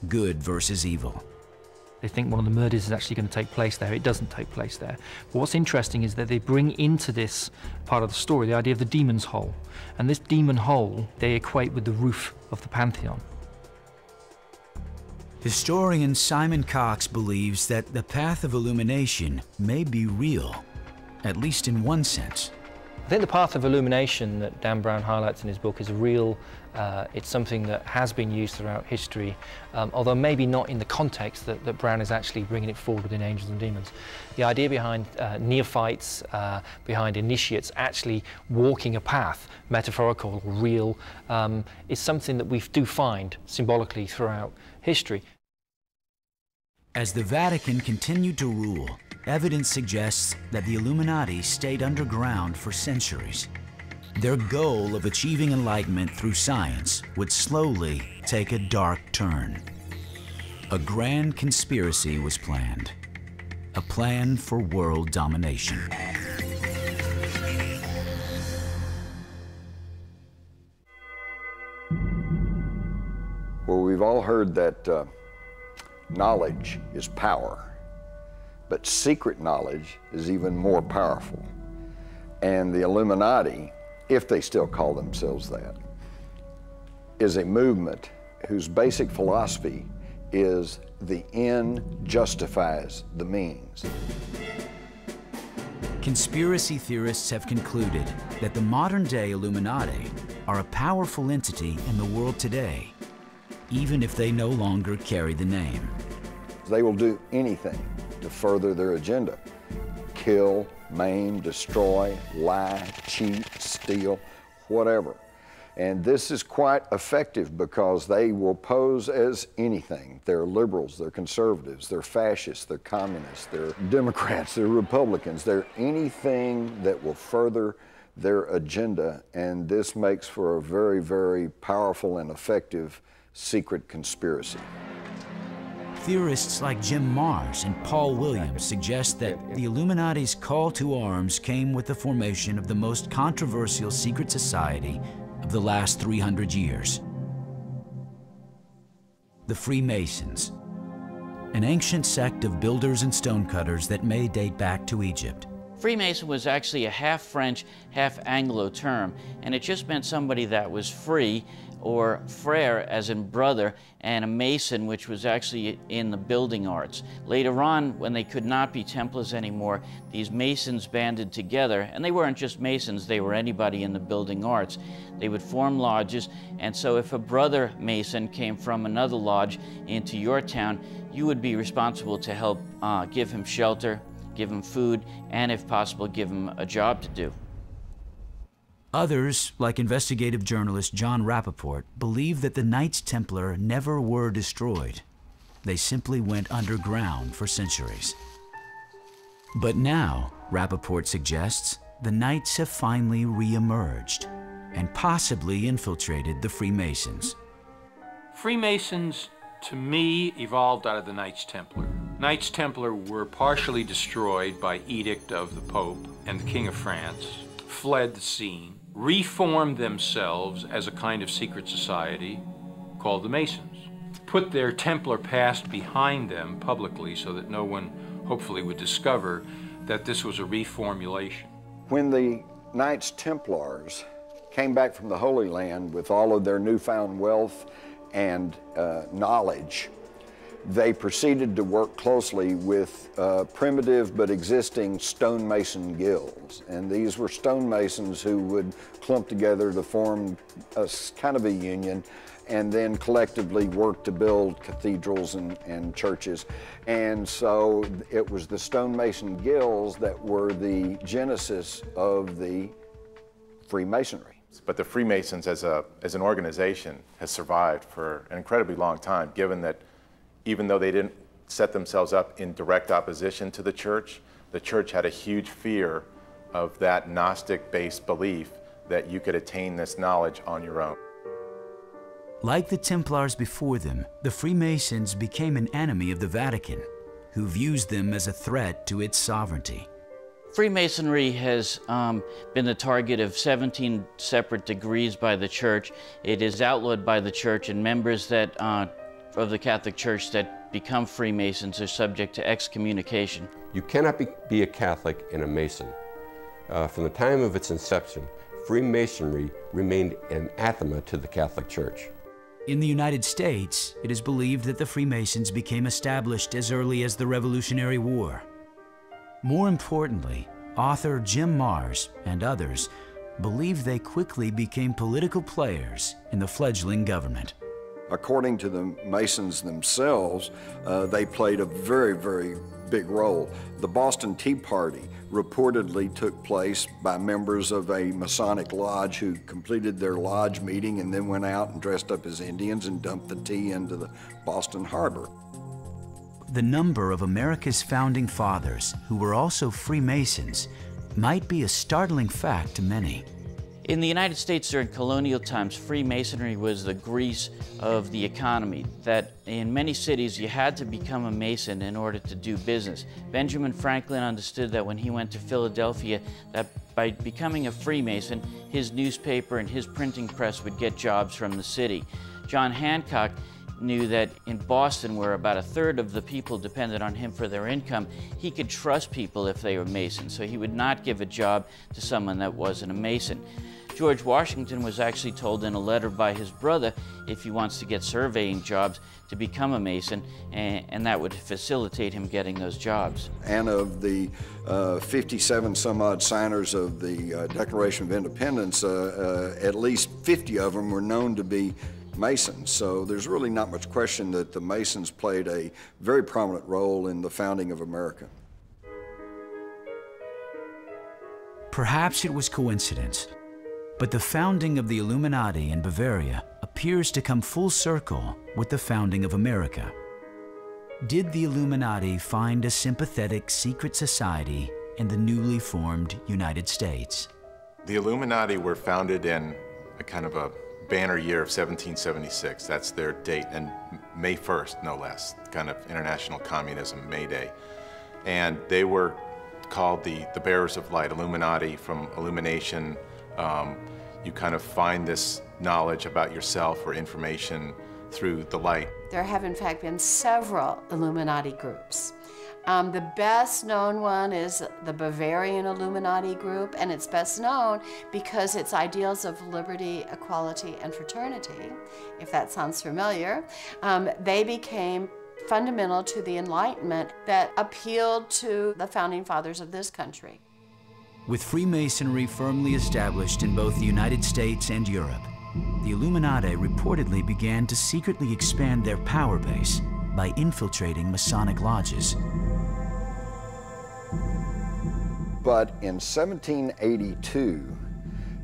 good versus evil. They think one of the murders is actually going to take place there. It doesn't take place there. But what's interesting is that they bring into this part of the story the idea of the demon's hole. And this demon hole they equate with the roof of the Pantheon. Historian Simon Cox believes that the path of illumination may be real, at least in one sense. I think the path of illumination that Dan Brown highlights in his book is real. It's something that has been used throughout history, although maybe not in the context that Brown is actually bringing it forward within Angels and Demons. The idea behind neophytes, behind initiates actually walking a path, metaphorical or real, is something that we do find symbolically throughout history. As the Vatican continued to rule, evidence suggests that the Illuminati stayed underground for centuries. Their goal of achieving enlightenment through science would slowly take a dark turn. A grand conspiracy was planned, a plan for world domination. Well, we've all heard that knowledge is power, but secret knowledge is even more powerful. And the Illuminati, if they still call themselves that, is a movement whose basic philosophy is the end justifies the means. Conspiracy theorists have concluded that the modern-day Illuminati are a powerful entity in the world today, even if they no longer carry the name. They will do anything to further their agenda. Kill, maim, destroy, lie, cheat, steal, whatever. And this is quite effective because they will pose as anything. They're liberals, they're conservatives, they're fascists, they're communists, they're Democrats, they're Republicans, they're anything that will further their agenda, and this makes for a very, very powerful and effective secret conspiracy. Theorists like Jim Marrs and Paul Williams suggest that the Illuminati's call to arms came with the formation of the most controversial secret society of the last 300 years. The Freemasons, an ancient sect of builders and stonecutters that may date back to Egypt. Freemason was actually a half French, half Anglo term, and it just meant somebody that was free, or frere, as in brother, and a mason, which was actually in the building arts. Later on, when they could not be Templars anymore, these masons banded together, and they weren't just masons, they were anybody in the building arts. They would form lodges, and so if a brother mason came from another lodge into your town, you would be responsible to help give him shelter, give him food, and if possible, give him a job to do. Others, like investigative journalist John Rappaport, believe that the Knights Templar never were destroyed. They simply went underground for centuries. But now, Rappaport suggests, the Knights have finally re-emerged and possibly infiltrated the Freemasons. Freemasons, to me, evolved out of the Knights Templar. Knights Templar were partially destroyed by edict of the Pope and the King of France, fled the scene, reformed themselves as a kind of secret society called the Masons, put their Templar past behind them publicly so that no one hopefully would discover that this was a reformulation. When the Knights Templars came back from the Holy Land with all of their newfound wealth and knowledge, they proceeded to work closely with primitive but existing stonemason guilds. And these were stonemasons who would clump together to form a kind of a union and then collectively work to build cathedrals and churches. And so it was the stonemason guilds that were the genesis of the Freemasonry. But the Freemasons as an organization has survived for an incredibly long time, given that even though they didn't set themselves up in direct opposition to the church had a huge fear of that Gnostic-based belief that you could attain this knowledge on your own. Like the Templars before them, the Freemasons became an enemy of the Vatican, who views them as a threat to its sovereignty. Freemasonry has been the target of 17 separate degrees by the church. It is outlawed by the church, and members that of the Catholic Church that become Freemasons are subject to excommunication. You cannot be a Catholic and a Mason. From the time of its inception, Freemasonry remained anathema to the Catholic Church. In the United States, it is believed that the Freemasons became established as early as the Revolutionary War. More importantly, author Jim Marrs and others believe they quickly became political players in the fledgling government. According to the Masons themselves, they played a very, very big role. The Boston Tea Party reportedly took place by members of a Masonic lodge who completed their lodge meeting and then went out and dressed up as Indians and dumped the tea into the Boston Harbor. The number of America's founding fathers who were also Freemasons might be a startling fact to many. In the United States during colonial times, Freemasonry was the grease of the economy, that in many cities you had to become a Mason in order to do business. Benjamin Franklin understood that when he went to Philadelphia, that by becoming a Freemason, his newspaper and his printing press would get jobs from the city. John Hancock knew that in Boston, where about a third of the people depended on him for their income, he could trust people if they were Masons, so he would not give a job to someone that wasn't a Mason. George Washington was actually told in a letter by his brother, if he wants to get surveying jobs, to become a Mason, and that would facilitate him getting those jobs. And of the 57 some odd signers of the Declaration of Independence, at least 50 of them were known to be Masons. So there's really not much question that the Masons played a very prominent role in the founding of America. Perhaps it was coincidence, But the founding of the Illuminati in Bavaria appears to come full circle with the founding of America. Did the Illuminati find a sympathetic secret society in the newly formed United States? The Illuminati were founded in a kind of a banner year of 1776. That's their date, and May 1st, no less, kind of international communism, May Day. And they were called the bearers of light, Illuminati, from illumination. You kind of find this knowledge about yourself or information through the light. There have in fact been several Illuminati groups. The best known one is the Bavarian Illuminati group, and it's best known because its ideals of liberty, equality, and fraternity, if that sounds familiar, they became fundamental to the Enlightenment that appealed to the founding fathers of this country. With Freemasonry firmly established in both the United States and Europe, the Illuminati reportedly began to secretly expand their power base by infiltrating Masonic lodges. But in 1782,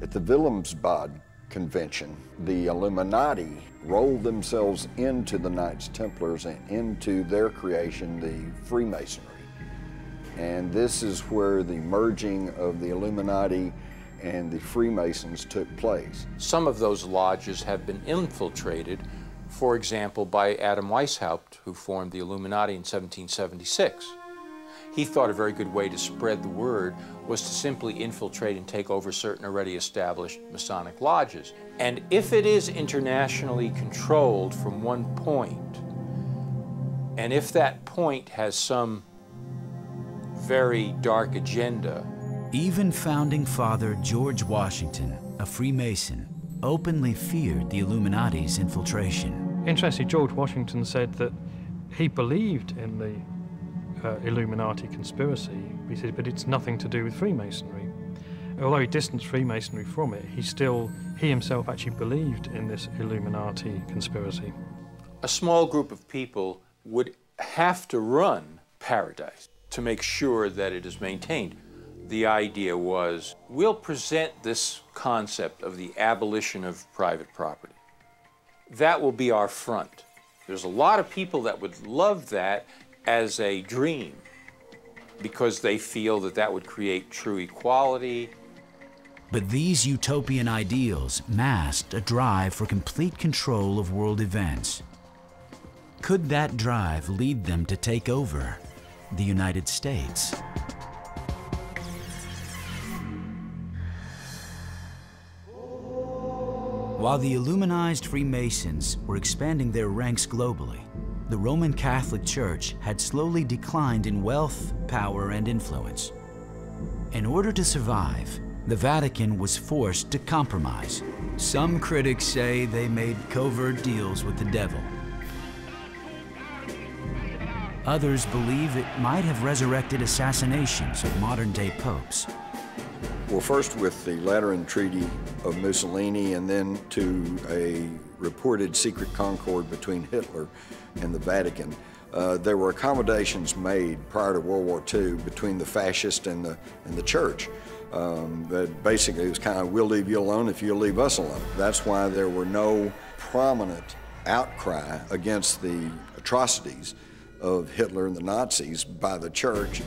at the Wilhelmsbad Convention, the Illuminati rolled themselves into the Knights Templars and into their creation, the Freemasonry. And this is where the merging of the Illuminati and the Freemasons took place. Some of those lodges have been infiltrated, for example, by Adam Weishaupt, who formed the Illuminati in 1776. He thought a very good way to spread the word was to simply infiltrate and take over certain already established Masonic lodges. And if it is internationally controlled from one point, and if that point has some very dark agenda. Even founding father George Washington, a Freemason, openly feared the Illuminati's infiltration. Interestingly, George Washington said that he believed in the Illuminati conspiracy, he said, but it's nothing to do with Freemasonry. Although he distanced Freemasonry from it, he himself actually believed in this Illuminati conspiracy. A small group of people would have to run paradise to make sure that it is maintained. The idea was, we'll present this concept of the abolition of private property. That will be our front. There's a lot of people that would love that as a dream because they feel that that would create true equality. But these utopian ideals masked a drive for complete control of world events. Could that drive lead them to take over the United States? While the Illuminized Freemasons were expanding their ranks globally, the Roman Catholic Church had slowly declined in wealth, power, and influence. In order to survive, the Vatican was forced to compromise. Some critics say they made covert deals with the devil. Others believe it might have resurrected assassinations of modern-day popes. Well, first with the Lateran Treaty of Mussolini, and then to a reported secret concord between Hitler and the Vatican. There were accommodations made prior to World War II between the fascists and the church. That basically it was kind of, we'll leave you alone if you'll leave us alone. That's why there were no prominent outcry against the atrocities of Hitler and the Nazis by the church.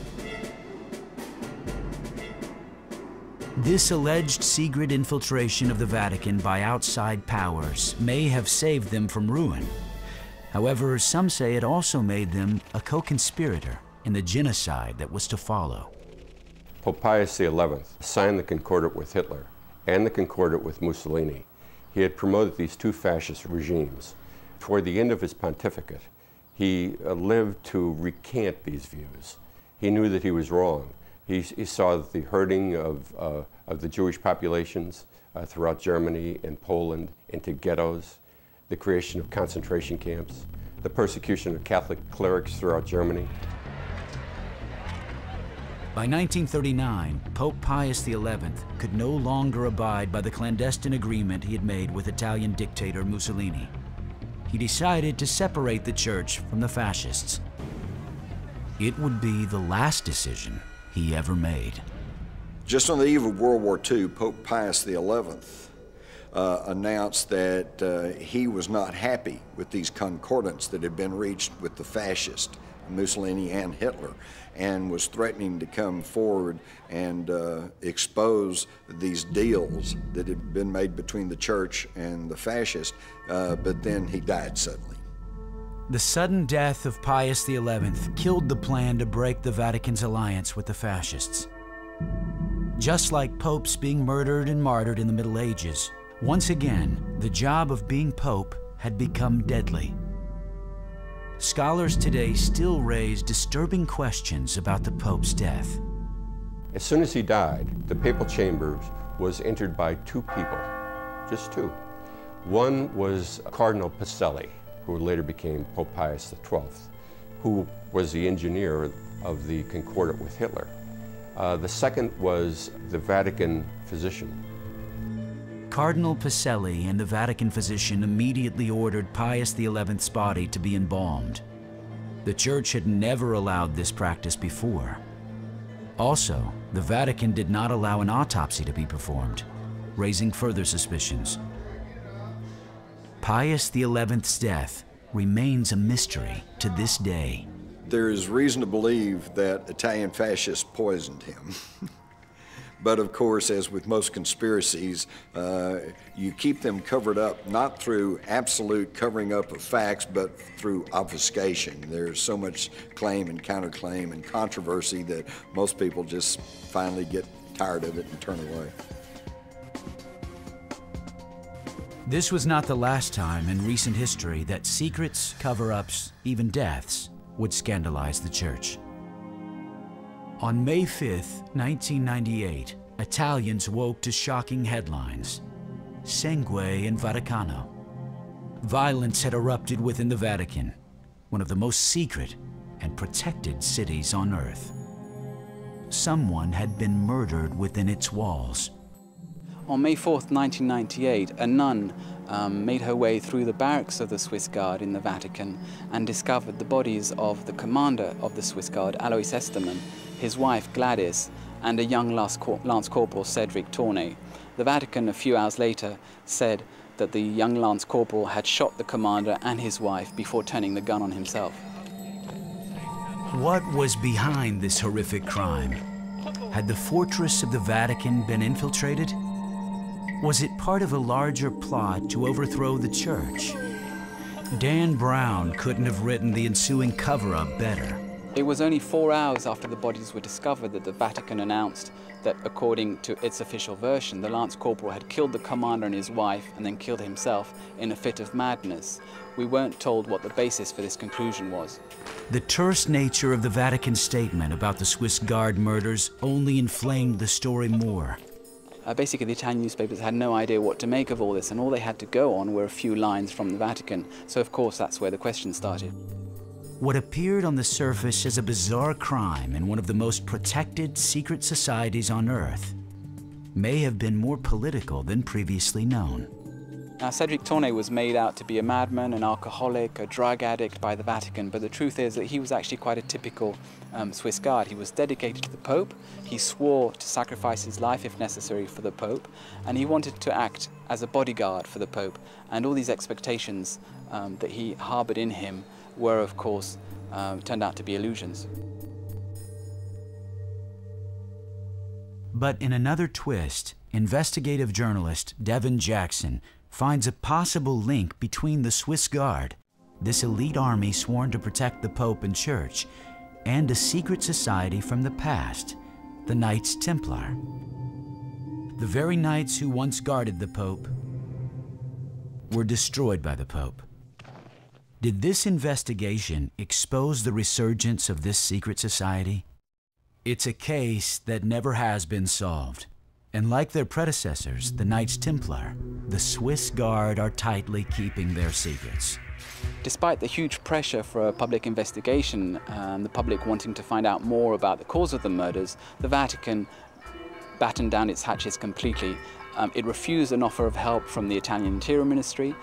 This alleged secret infiltration of the Vatican by outside powers may have saved them from ruin. However, some say it also made them a co-conspirator in the genocide that was to follow. Pope Pius XI signed the Concordat with Hitler and the Concordat with Mussolini. He had promoted these two fascist regimes. Toward the end of his pontificate, he lived to recant these views. He knew that he was wrong. He saw the herding of the Jewish populations throughout Germany and Poland into ghettos, the creation of concentration camps, the persecution of Catholic clerics throughout Germany. By 1939, Pope Pius XI could no longer abide by the clandestine agreement he had made with Italian dictator Mussolini. He decided to separate the church from the fascists. It would be the last decision he ever made. Just on the eve of World War II, Pope Pius XI announced that he was not happy with these concordants that had been reached with the fascists, Mussolini and Hitler, and was threatening to come forward and expose these deals that had been made between the church and the fascists, but then he died suddenly. The sudden death of Pius XI killed the plan to break the Vatican's alliance with the fascists. Just like popes being murdered and martyred in the Middle Ages, once again, the job of being pope had become deadly. Scholars today still raise disturbing questions about the Pope's death. As soon as he died, the papal chamber was entered by two people, just two. One was Cardinal Pacelli, who later became Pope Pius XII, who was the engineer of the Concordat with Hitler. The second was the Vatican physician. Cardinal Pacelli and the Vatican physician immediately ordered Pius XI's body to be embalmed. The Church had never allowed this practice before. Also, the Vatican did not allow an autopsy to be performed, raising further suspicions. Pius XI's death remains a mystery to this day. There is reason to believe that Italian fascists poisoned him. But of course, as with most conspiracies, you keep them covered up not through absolute covering up of facts, but through obfuscation. There's so much claim and counterclaim and controversy that most people just finally get tired of it and turn away. This was not the last time in recent history that secrets, cover-ups, even deaths would scandalize the Church. On May 5th, 1998, Italians woke to shocking headlines. Sangue in Vaticano. Violence had erupted within the Vatican, one of the most secret and protected cities on earth. Someone had been murdered within its walls. On May 4th, 1998, a nun made her way through the barracks of the Swiss Guard in the Vatican and discovered the bodies of the commander of the Swiss Guard, Alois Estermann, his wife Gladys, and a young Lance Corporal, Cedric Tournay. The Vatican, a few hours later, said that the young Lance Corporal had shot the commander and his wife before turning the gun on himself. What was behind this horrific crime? Had the fortress of the Vatican been infiltrated? Was it part of a larger plot to overthrow the Church? Dan Brown couldn't have written the ensuing cover-up better. It was only 4 hours after the bodies were discovered that the Vatican announced that, according to its official version, the Lance Corporal had killed the commander and his wife and then killed himself in a fit of madness. We weren't told what the basis for this conclusion was. The terse nature of the Vatican statement about the Swiss Guard murders only inflamed the story more. Basically, the Italian newspapers had no idea what to make of all this, and all they had to go on were a few lines from the Vatican. So, of course, that's where the question started. What appeared on the surface as a bizarre crime in one of the most protected secret societies on Earth may have been more political than previously known. Now, Cedric Tournay was made out to be a madman, an alcoholic, a drug addict by the Vatican, but the truth is that he was actually quite a typical Swiss Guard. He was dedicated to the Pope, he swore to sacrifice his life if necessary for the Pope, and he wanted to act as a bodyguard for the Pope. And all these expectations that he harbored in him were, of course, turned out to be illusions. But in another twist, investigative journalist Devin Jackson finds a possible link between the Swiss Guard, this elite army sworn to protect the Pope and Church, and a secret society from the past, the Knights Templar. The very knights who once guarded the Pope were destroyed by the Pope. Did this investigation expose the resurgence of this secret society? It's a case that never has been solved. And like their predecessors, the Knights Templar, the Swiss Guard are tightly keeping their secrets. Despite the huge pressure for a public investigation and the public wanting to find out more about the cause of the murders, the Vatican battened down its hatches completely. It refused an offer of help from the Italian Interior Ministry.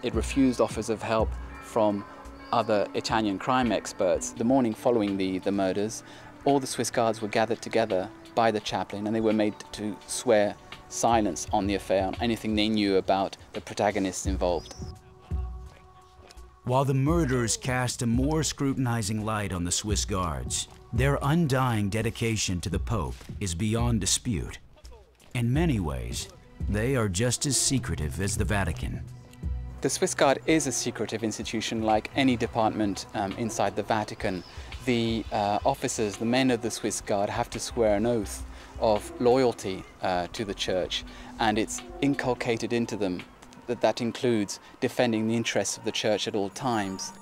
It refused offers of help from other Italian crime experts. The morning following the murders, all the Swiss Guards were gathered together by the chaplain, and they were made to swear silence on the affair, on anything they knew about the protagonists involved. While the murders cast a more scrutinizing light on the Swiss Guards, their undying dedication to the Pope is beyond dispute. In many ways, they are just as secretive as the Vatican. The Swiss Guard is a secretive institution like any department inside the Vatican. The officers, the men of the Swiss Guard, have to swear an oath of loyalty to the Church, and it's inculcated into them that includes defending the interests of the Church at all times.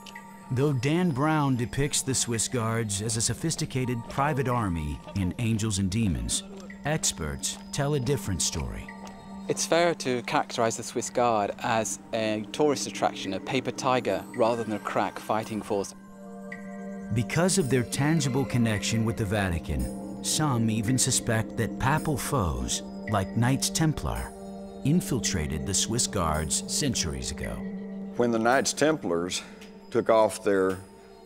Though Dan Brown depicts the Swiss Guards as a sophisticated private army in Angels and Demons, experts tell a different story. It's fair to characterize the Swiss Guard as a tourist attraction, a paper tiger, rather than a crack fighting force. Because of their tangible connection with the Vatican, some even suspect that papal foes, like Knights Templar, infiltrated the Swiss Guards centuries ago. When the Knights Templars took off their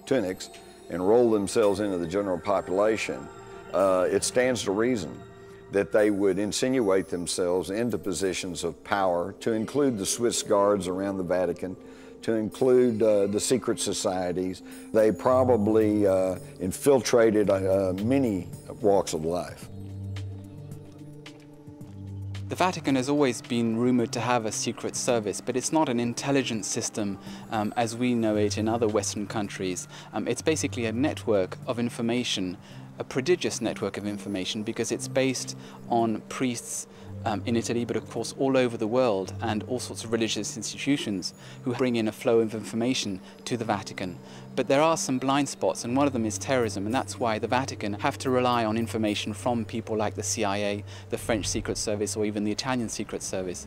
tunics and rolled themselves into the general population, it stands to reason that they would insinuate themselves into positions of power, to include the Swiss Guards around the Vatican, to include the secret societies. They probably infiltrated many walks of life. The Vatican has always been rumored to have a secret service, but it's not an intelligence system as we know it in other Western countries. It's basically a network of information, a prodigious network of information, because it's based on priests in Italy, but of course all over the world, and all sorts of religious institutions who bring in a flow of information to the Vatican. But there are some blind spots, and one of them is terrorism, and that's why the Vatican have to rely on information from people like the CIA, the French Secret Service, or even the Italian Secret Service.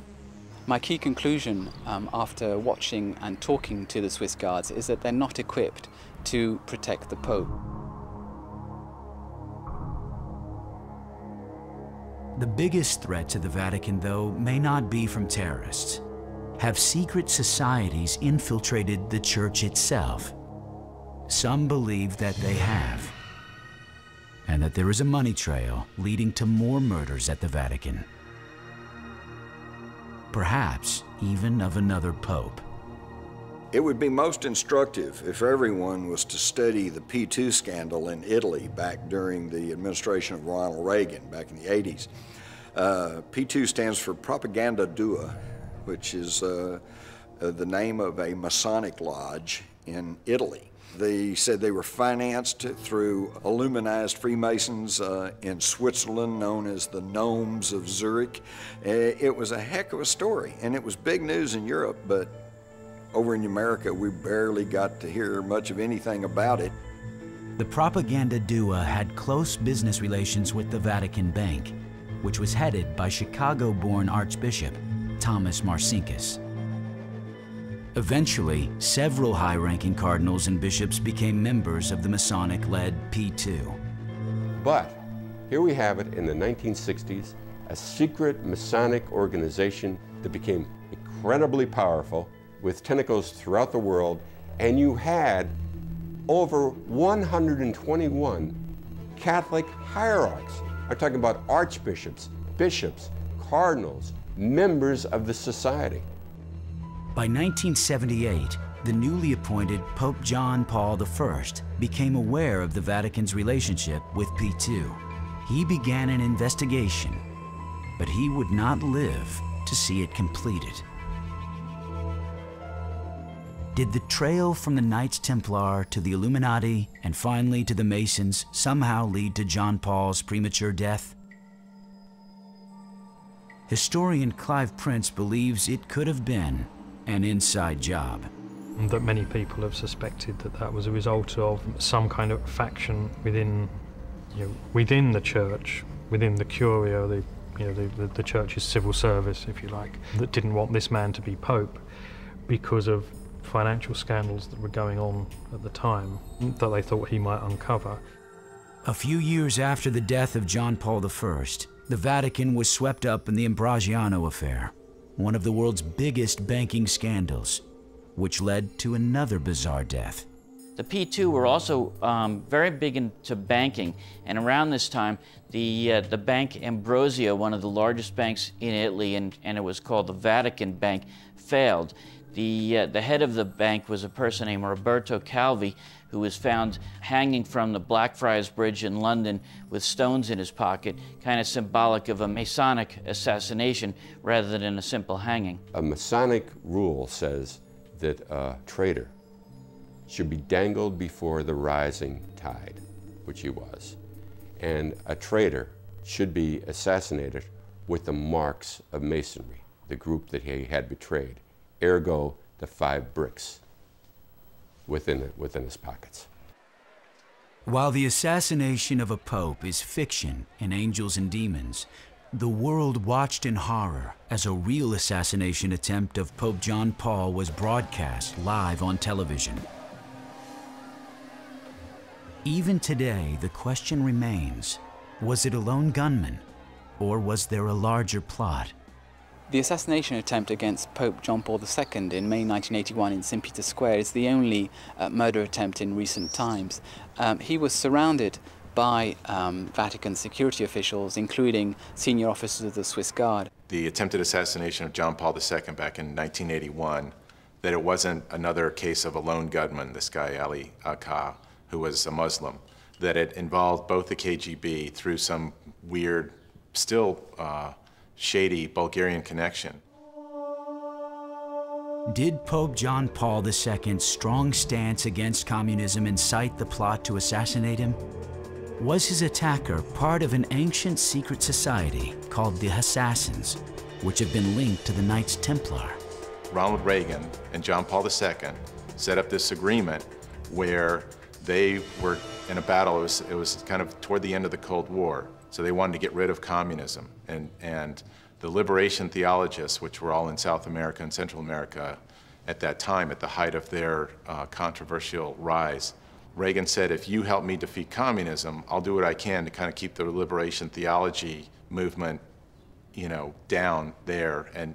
My key conclusion after watching and talking to the Swiss Guards is that they're not equipped to protect the Pope. The biggest threat to the Vatican, though, may not be from terrorists. Have secret societies infiltrated the Church itself? Some believe that they have, and that there is a money trail leading to more murders at the Vatican. Perhaps even of another pope. It would be most instructive if everyone was to study the P2 scandal in Italy back during the administration of Ronald Reagan back in the 80s. P2 stands for Propaganda Dua, which is the name of a Masonic lodge in Italy. They said they were financed through Illuminized Freemasons in Switzerland, known as the Gnomes of Zurich. It was a heck of a story, and it was big news in Europe, but over in America, we barely got to hear much of anything about it. The Propaganda Dua had close business relations with the Vatican Bank, which was headed by Chicago-born Archbishop Thomas Marcinkus. Eventually, several high-ranking cardinals and bishops became members of the Masonic-led P2. But here we have it in the 1960s, a secret Masonic organization that became incredibly powerful with tentacles throughout the world, and you had over 121 Catholic hierarchs. I'm talking about archbishops, bishops, cardinals, members of the society. By 1978, the newly appointed Pope John Paul I became aware of the Vatican's relationship with P2. He began an investigation, but he would not live to see it completed. Did the trail from the Knights Templar to the Illuminati and finally to the Masons somehow lead to John Paul's premature death? Historian Clive Prince believes it could have been an inside job. That many people have suspected that that was a result of some kind of faction within, within the church, within the Curia, the church's civil service, if you like, that didn't want this man to be pope because of financial scandals that were going on at the time that they thought he might uncover. A few years after the death of John Paul I, the Vatican was swept up in the Ambrosiano affair, one of the world's biggest banking scandals, which led to another bizarre death. The P2 were also very big into banking, and around this time, the bank Ambrosio, one of the largest banks in Italy, and it was called the Vatican Bank, failed. The head of the bank was a person named Roberto Calvi, who was found hanging from the Blackfriars Bridge in London with stones in his pocket, kind of symbolic of a Masonic assassination rather than a simple hanging. A Masonic rule says that a traitor should be dangled before the rising tide, which he was, and a traitor should be assassinated with the marks of Masonry, the group that he had betrayed, ergo the 5 bricks within his pockets. While the assassination of a pope is fiction in Angels and Demons, the world watched in horror as a real assassination attempt of Pope John Paul was broadcast live on television. Even today, the question remains, was it a lone gunman, or was there a larger plot? The assassination attempt against Pope John Paul II in May 1981 in St. Peter's Square is the only murder attempt in recent times. He was surrounded by Vatican security officials, including senior officers of the Swiss Guard. The attempted assassination of John Paul II back in 1981, that it wasn't another case of a lone gunman, this guy Ali Akka, who was a Muslim, that it involved both the KGB through some weird, still shady Bulgarian connection. Did Pope John Paul II's strong stance against communism incite the plot to assassinate him? Was his attacker part of an ancient secret society called the Assassins, which have been linked to the Knights Templar? Ronald Reagan and John Paul II set up this agreement where they were in a battle. It was kind of toward the end of the Cold War. So they wanted to get rid of communism. And the liberation theologists, which were all in South America and Central America at that time, at the height of their controversial rise, Reagan said, if you help me defeat communism, I'll do what I can to kind of keep the liberation theology movement, down there and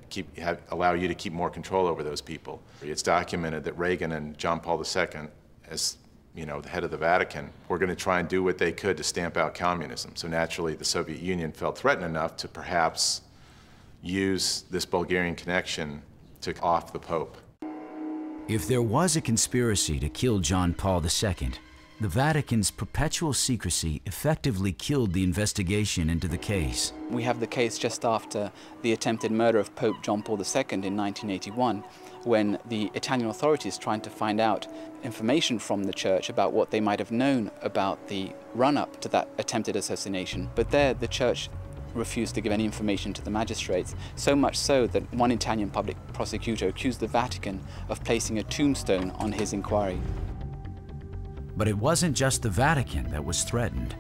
allow you to keep more control over those people. It's documented that Reagan and John Paul II, as the head of the Vatican, were going to try and do what they could to stamp out communism. So naturally, the Soviet Union felt threatened enough to perhaps use this Bulgarian connection to off the Pope. If there was a conspiracy to kill John Paul II, the Vatican's perpetual secrecy effectively killed the investigation into the case. We have the case just after the attempted murder of Pope John Paul II in 1981, when the Italian authorities trying to find out information from the church about what they might have known about the run-up to that attempted assassination. But there, the church refused to give any information to the magistrates, so much so that one Italian public prosecutor accused the Vatican of placing a tombstone on his inquiry. But it wasn't just the Vatican that was threatened.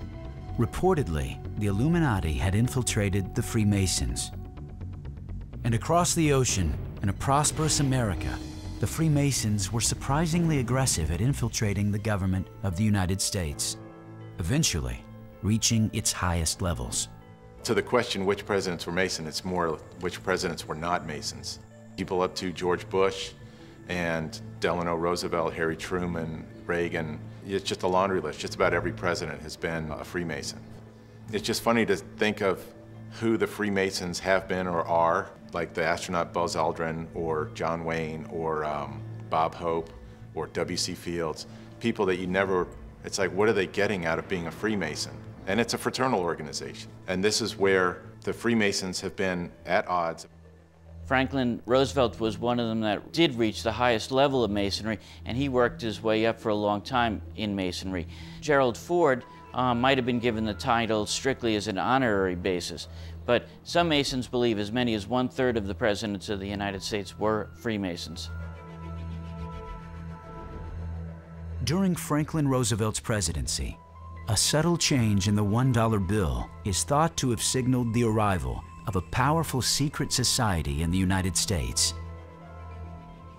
Reportedly, the Illuminati had infiltrated the Freemasons. And across the ocean, in a prosperous America, the Freemasons were surprisingly aggressive at infiltrating the government of the United States, eventually reaching its highest levels. To the question which presidents were Mason, it's more which presidents were not Masons. People up to George Bush and Delano Roosevelt, Harry Truman, Reagan, it's just a laundry list. Just about every president has been a Freemason. It's just funny to think of who the Freemasons have been or are, like the astronaut Buzz Aldrin or John Wayne or Bob Hope or W.C. Fields, people that you never, it's like, what are they getting out of being a Freemason? And it's a fraternal organization. And this is where the Freemasons have been at odds. Franklin Roosevelt was one of them that did reach the highest level of Masonry, and he worked his way up for a long time in Masonry. Gerald Ford might have been given the title strictly as an honorary basis, but some Masons believe as many as 1/3 of the presidents of the United States were Freemasons. During Franklin Roosevelt's presidency, a subtle change in the $1 bill is thought to have signaled the arrival of a powerful secret society in the United States.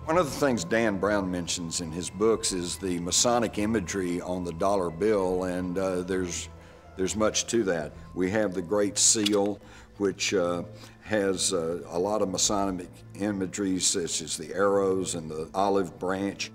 One of the things Dan Brown mentions in his books is the Masonic imagery on the dollar bill, and there's much to that. We have the Great Seal, which has a lot of Masonic imagery, such as the arrows and the olive branch.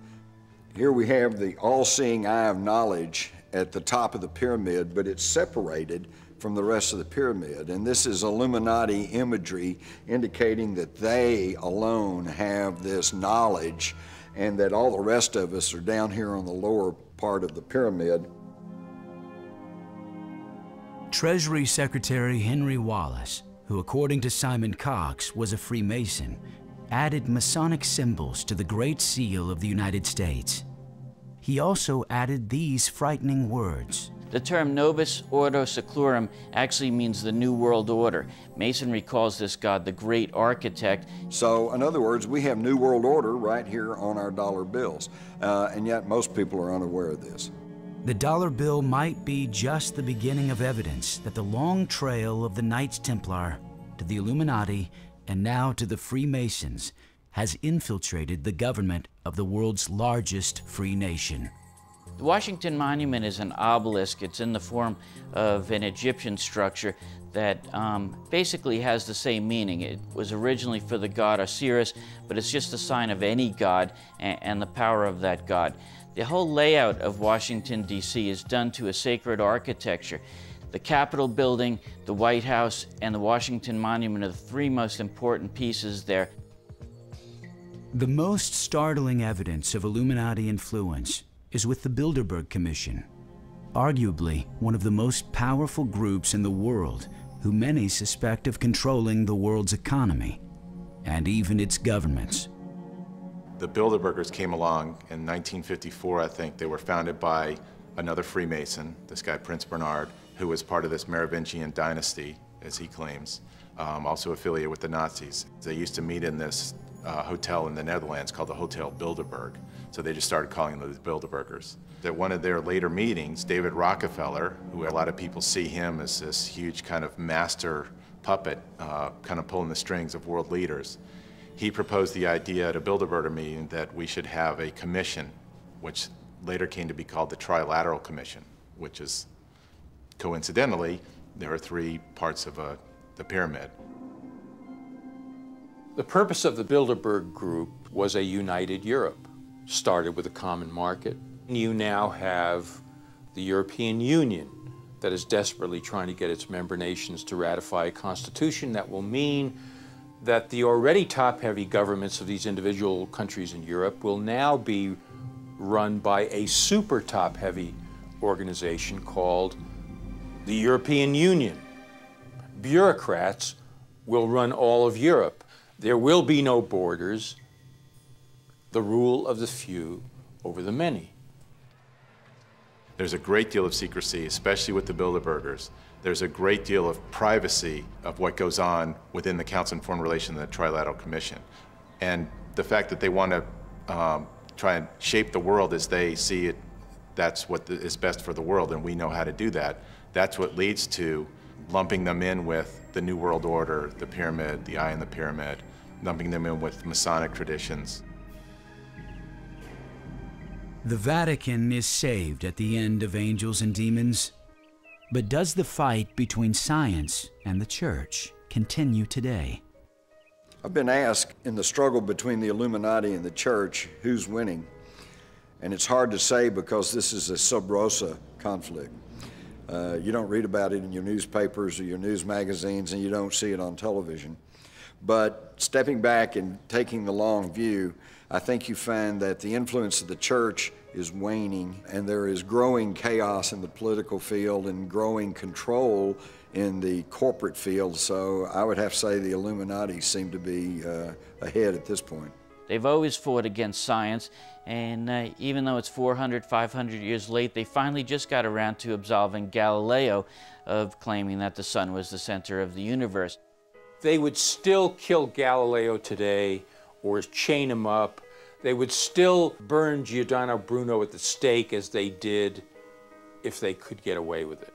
Here we have the all-seeing eye of knowledge at the top of the pyramid, but it's separated from the rest of the pyramid. And this is Illuminati imagery indicating that they alone have this knowledge and that all the rest of us are down here on the lower part of the pyramid. Treasury Secretary Henry Wallace, who according to Simon Cox was a Freemason, added Masonic symbols to the Great Seal of the United States. He also added these frightening words. The term Novus Ordo Seclorum actually means the New World Order. Masonry calls this god the Great Architect. So, in other words, we have New World Order right here on our dollar bills, and yet most people are unaware of this. The dollar bill might be just the beginning of evidence that the long trail of the Knights Templar to the Illuminati and now to the Freemasons has infiltrated the government of the world's largest free nation. The Washington Monument is an obelisk. It's in the form of an Egyptian structure that basically has the same meaning. It was originally for the god Osiris, but it's just a sign of any god and the power of that god. The whole layout of Washington, D.C. is done to a sacred architecture. The Capitol building, the White House, and the Washington Monument are the three most important pieces there. The most startling evidence of Illuminati influence is with the Bilderberg Commission, arguably one of the most powerful groups in the world who many suspect of controlling the world's economy and even its governments. The Bilderbergers came along in 1954, I think. They were founded by another Freemason, this guy Prince Bernard, who was part of this Merovingian dynasty, as he claims, also affiliated with the Nazis. They used to meet in this hotel in the Netherlands called the Hotel Bilderberg. So they just started calling them the Bilderbergers. At one of their later meetings, David Rockefeller, who a lot of people see him as this huge kind of master puppet, kind of pulling the strings of world leaders, he proposed the idea at a Bilderberger meeting that we should have a commission, which later came to be called the Trilateral Commission, which is, coincidentally, there are three parts of the pyramid. The purpose of the Bilderberg Group was a united Europe. Started with a common market. You now have the European Union that is desperately trying to get its member nations to ratify a constitution that will mean that the already top-heavy governments of these individual countries in Europe will now be run by a super top-heavy organization called the European Union. Bureaucrats will run all of Europe. There will be no borders, the rule of the few over the many. There's a great deal of secrecy, especially with the Bilderbergers. There's a great deal of privacy of what goes on within the Council on Foreign Relations and the Trilateral Commission. And the fact that they want to try and shape the world as they see it, that's what is best for the world, and we know how to do that. That's what leads to lumping them in with the New World Order, the pyramid, the eye in the pyramid, lumping them in with Masonic traditions. The Vatican is saved at the end of Angels and Demons. But does the fight between science and the church continue today? I've been asked in the struggle between the Illuminati and the church, who's winning? And it's hard to say because this is a sub rosa conflict. You don't read about it in your newspapers or your news magazines, and you don't see it on television. But stepping back and taking the long view, I think you find that the influence of the church is waning, and there is growing chaos in the political field and growing control in the corporate field. So I would have to say the Illuminati seem to be ahead at this point. They've always fought against science, and even though it's 400, 500 years late, they finally just got around to absolving Galileo of claiming that the sun was the center of the universe. They would still kill Galileo today or chain him up. They would still burn Giordano Bruno at the stake as they did if they could get away with it.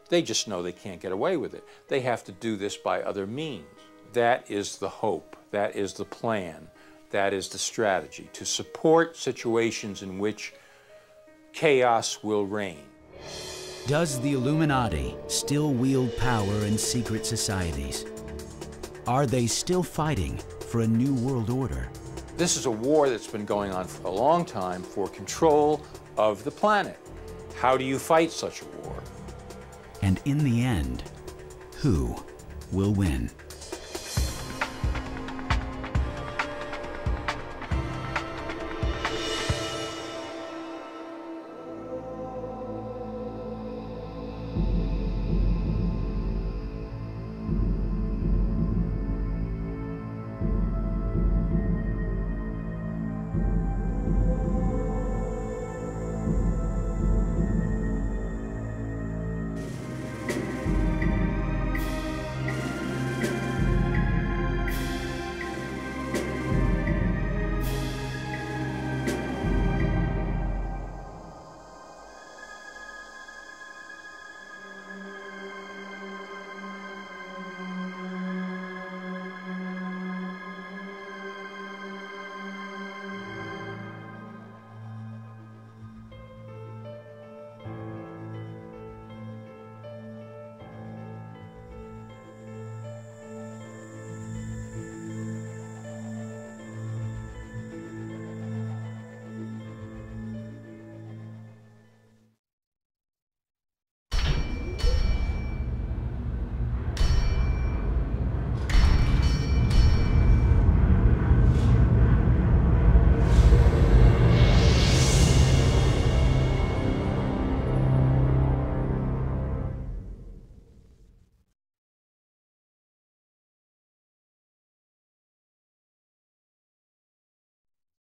They just know they can't get away with it. They have to do this by other means. That is the hope. That is the plan. That is the strategy, to support situations in which chaos will reign. Does the Illuminati still wield power in secret societies? Are they still fighting for a new world order? This is a war that's been going on for a long time for control of the planet. How do you fight such a war? And in the end, who will win?